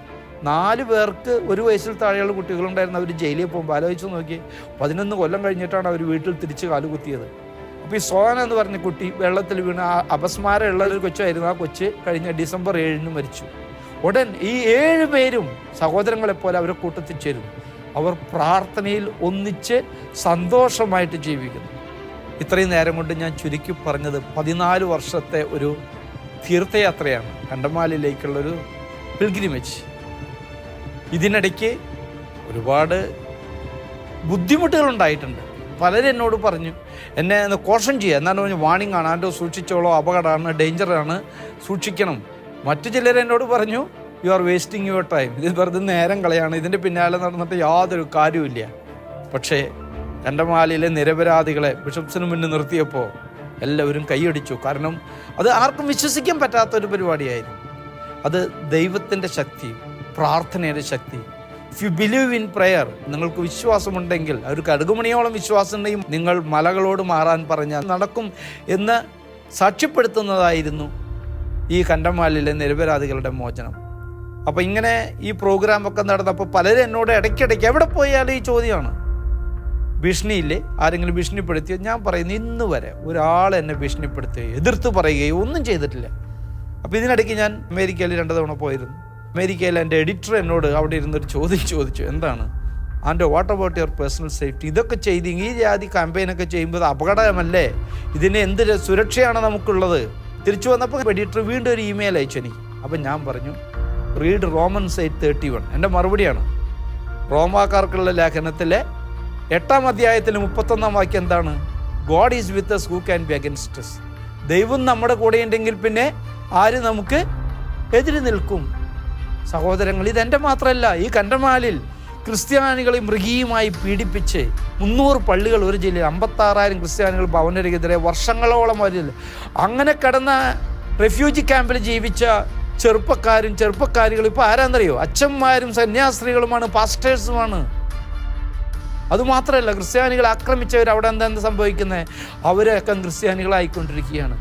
4 പേർക്ക് 1 വയസ്സിൽ താഴെയുള്ള കുട്ടികളുണ്ടായിരുന്നു. അവർ ജയിലിൽ പോകുമ്പോൾ ആലോചിച്ച് നോക്കി, 11 കൊല്ലം കഴിഞ്ഞിട്ടാണ് അവർ വീട്ടിൽ തിരിച്ച് കാലുകുത്തിയത്. അപ്പോൾ ഈ സോന എന്ന് പറഞ്ഞ കുട്ടി വെള്ളത്തിൽ വീണ് അപസ്മാരമുള്ള ഒരു കൊച്ചായിരുന്നു. ആ കൊച്ച് കഴിഞ്ഞ ഡിസംബർ 7 മരിച്ചു. ഉടൻ ഈ 7 പേരും സഹോദരങ്ങളെപ്പോലെ അവരെ കൂട്ടത്തിൽ ചേരുന്നു. അവർ പ്രാർത്ഥനയിൽ ഒന്നിച്ച് സന്തോഷമായിട്ട് ജീവിക്കുന്നു. ഇത്രയും നേരം കൊണ്ട് ഞാൻ ചുരുക്കി പറഞ്ഞത് 14 വർഷത്തെ ഒരു തീർത്ഥയാത്രയാണ്, കണ്ടമാലിലേക്കുള്ളൊരു പിൽഗ്രിമേജ്. ഇതിനിടയ്ക്ക് ഒരുപാട് ബുദ്ധിമുട്ടുകളുണ്ടായിട്ടുണ്ട്. പലരും എന്നോട് പറഞ്ഞു, എന്നെ ഒന്ന് കോഷൻ ചെയ്യുക. എന്നാണ് പറഞ്ഞു, വാണിംഗ് ആണ്, ആരോ സൂക്ഷിച്ചോളോ, അപകടമാണ്, ഡേഞ്ചറാണ്, സൂക്ഷിക്കണം. മറ്റു ചിലർ എന്നോട് പറഞ്ഞു, you are wasting your time, ഇത് വെറുതെ നേരം കളയാണ്, ഇതിൻ്റെ പിന്നാലെ നടന്നിട്ട് യാതൊരു കാര്യമില്ല. പക്ഷേ കണ്ടമാലിലെ നിരപരാധികളെ ബിഷപ്സിന് മുന്നിൽ നിർത്തിയപ്പോൾ എല്ലാവരും കൈയടിച്ചു. കാരണം അത് ആർക്കും വിശ്വസിക്കാൻ പറ്റാത്തൊരു പരിപാടിയായിരുന്നു. അത് ദൈവത്തിൻ്റെ ശക്തി, പ്രാർത്ഥനയുടെ ശക്തി. If you believe in prayer, നിങ്ങൾക്ക് വിശ്വാസമുണ്ടെങ്കിൽ, ഒരു കടുകുമണിയോളം വിശ്വാസം ഉണ്ടെങ്കിൽ നിങ്ങൾ മലകളോട് മാറാൻ പറഞ്ഞാൽ നടക്കും എന്ന് സാക്ഷ്യപ്പെടുത്തുന്നതായിരുന്നു ഈ കണ്ടമാലിലെ നിരപരാധികളുടെ മോചനം. അപ്പോൾ ഇങ്ങനെ ഈ പ്രോഗ്രാമൊക്കെ നടന്നപ്പോൾ പലരും എന്നോട് ഇടയ്ക്കിടയ്ക്ക് എവിടെ പോയാലും ഈ ചോദ്യമാണ്, ഭീഷണിയില്ലേ, ആരെങ്കിലും ഭീഷണിപ്പെടുത്തിയോ? ഞാൻ പറയുന്നു, ഇന്ന് വരെ ഒരാൾ എന്നെ ഭീഷണിപ്പെടുത്തുകയോ എതിർത്ത് പറയുകയോ ഒന്നും ചെയ്തിട്ടില്ല. അപ്പോൾ ഇതിനിടയ്ക്ക് ഞാൻ അമേരിക്കയിൽ 2 തവണ പോയിരുന്നു. അമേരിക്കയിൽ എൻ്റെ എഡിറ്റർ എന്നോട് അവിടെ ഇരുന്നൊരു ചോദ്യം ചോദിച്ചു, എന്താണ് and what about your personal safety? ഇതൊക്കെ ചെയ്ത് ഈ ജാതി ക്യാമ്പയിനൊക്കെ ചെയ്യുമ്പോൾ അപകടമല്ലേ? ഇതിന് എന്ത് സുരക്ഷയാണ് നമുക്കുള്ളത്? തിരിച്ചു വന്നപ്പോൾ എഡിറ്റർ വീണ്ടും ഒരു ഇമെയിൽ അയച്ചു എനിക്ക്. അപ്പം ഞാൻ പറഞ്ഞു, റീഡ് റോമൻസ് 8:31. എൻ്റെ മറുപടിയാണ്, റോമാക്കാർക്കുള്ള ലേഖനത്തിലെ 8-ാം അധ്യായത്തിൽ 31-ാം വാക്യം എന്താണ്? God is with us, who can be against us? ദൈവം നമ്മുടെ കൂടെ ഉണ്ടെങ്കിൽ പിന്നെ ആര് നമുക്ക് എതിര് നിൽക്കും? സഹോദരങ്ങൾ, ഇതെൻ്റെ മാത്രമല്ല, ഈ കണ്ടമാലിൽ ക്രിസ്ത്യാനികളെ മൃഗീയമായി പീഡിപ്പിച്ച് 300 പള്ളികൾ ഒരു ജില്ലയിൽ 56,000 ക്രിസ്ത്യാനികൾ ഭവനരഹിതരെ വർഷങ്ങളോളം വരില്ല. അങ്ങനെ കിടന്ന റെഫ്യൂജി ക്യാമ്പിൽ ജീവിച്ച ചെറുപ്പക്കാരികളും ഇപ്പോൾ ആരാന്നറിയോ? അച്ഛന്മാരും സന്യാസ്ത്രീകളുമാണ്, പാസ്റ്റേഴ്സുമാണ്. അതുമാത്രമല്ല, ക്രിസ്ത്യാനികളെ ആക്രമിച്ചവർ അവിടെ എന്തെന്ന് സംഭവിക്കുന്നത്? അവരൊക്കെ ക്രിസ്ത്യാനികളായിക്കൊണ്ടിരിക്കുകയാണ്.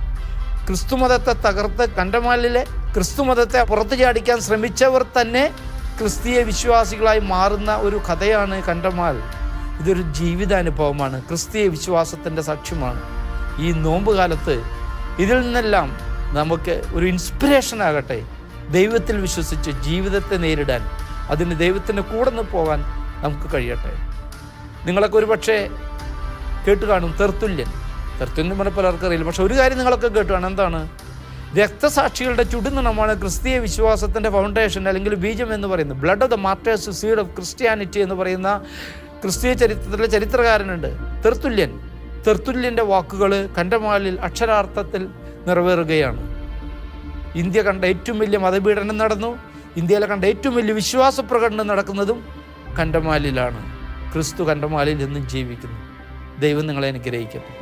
ക്രിസ്തുമതത്തെ തകർത്ത് കണ്ടമാലിലെ ക്രിസ്തുമതത്തെ പുറത്തു ചാടിക്കാൻ ശ്രമിച്ചവർ തന്നെ ക്രിസ്തീയ വിശ്വാസികളായി മാറുന്ന ഒരു കഥയാണ് കണ്ടമാൽ. ഇതൊരു ജീവിതാനുഭവമാണ്, ക്രിസ്തീയ വിശ്വാസത്തിൻ്റെ സാക്ഷ്യമാണ്. ഈ നോമ്പ് കാലത്ത് ഇതിൽ നിന്നെല്ലാം നമുക്ക് ഒരു ഇൻസ്പിറേഷൻ ആകട്ടെ. ദൈവത്തിൽ വിശ്വസിച്ച് ജീവിതത്തെ നേരിടാൻ, അതിന് ദൈവത്തിൻ്റെ കൂടെ നിന്ന് പോകാൻ നമുക്ക് കഴിയട്ടെ. നിങ്ങളൊക്കെ ഒരു പക്ഷേ കേട്ട് കാണും തെർത്തുല്യൻ പറഞ്ഞ പലർക്കും അറിയില്ല. പക്ഷെ ഒരു കാര്യം നിങ്ങളൊക്കെ കേട്ട് കാണും, എന്താണ്? രക്തസാക്ഷികളുടെ ചുടുനിണമാണ് ക്രിസ്തീയ വിശ്വാസത്തിൻ്റെ ഫൗണ്ടേഷൻ അല്ലെങ്കിൽ ബീജം എന്ന് പറയുന്നത്. Blood of the martyrs, seed of Christianity എന്ന് പറയുന്ന ക്രിസ്തീയ ചരിത്രത്തിലെ ചരിത്രകാരനുണ്ട് തെർത്തുല്യൻ്റെ വാക്കുകൾ കണ്ടമാലിൽ അക്ഷരാർത്ഥത്തിൽ നിറവേറുകയാണ്. ഇന്ത്യ കണ്ട ഏറ്റവും വലിയ മതപീഡനം നടന്നു, ഇന്ത്യയിലെ കണ്ട ഏറ്റവും വലിയ വിശ്വാസ പ്രകടനം നടക്കുന്നതും കണ്ടമാലിലാണ്. ക്രിസ്തു കണ്ടമാലിൽ എന്നും ജീവിക്കുന്നു. ദൈവം നിങ്ങളെ അനുഗ്രഹിക്കട്ടെ.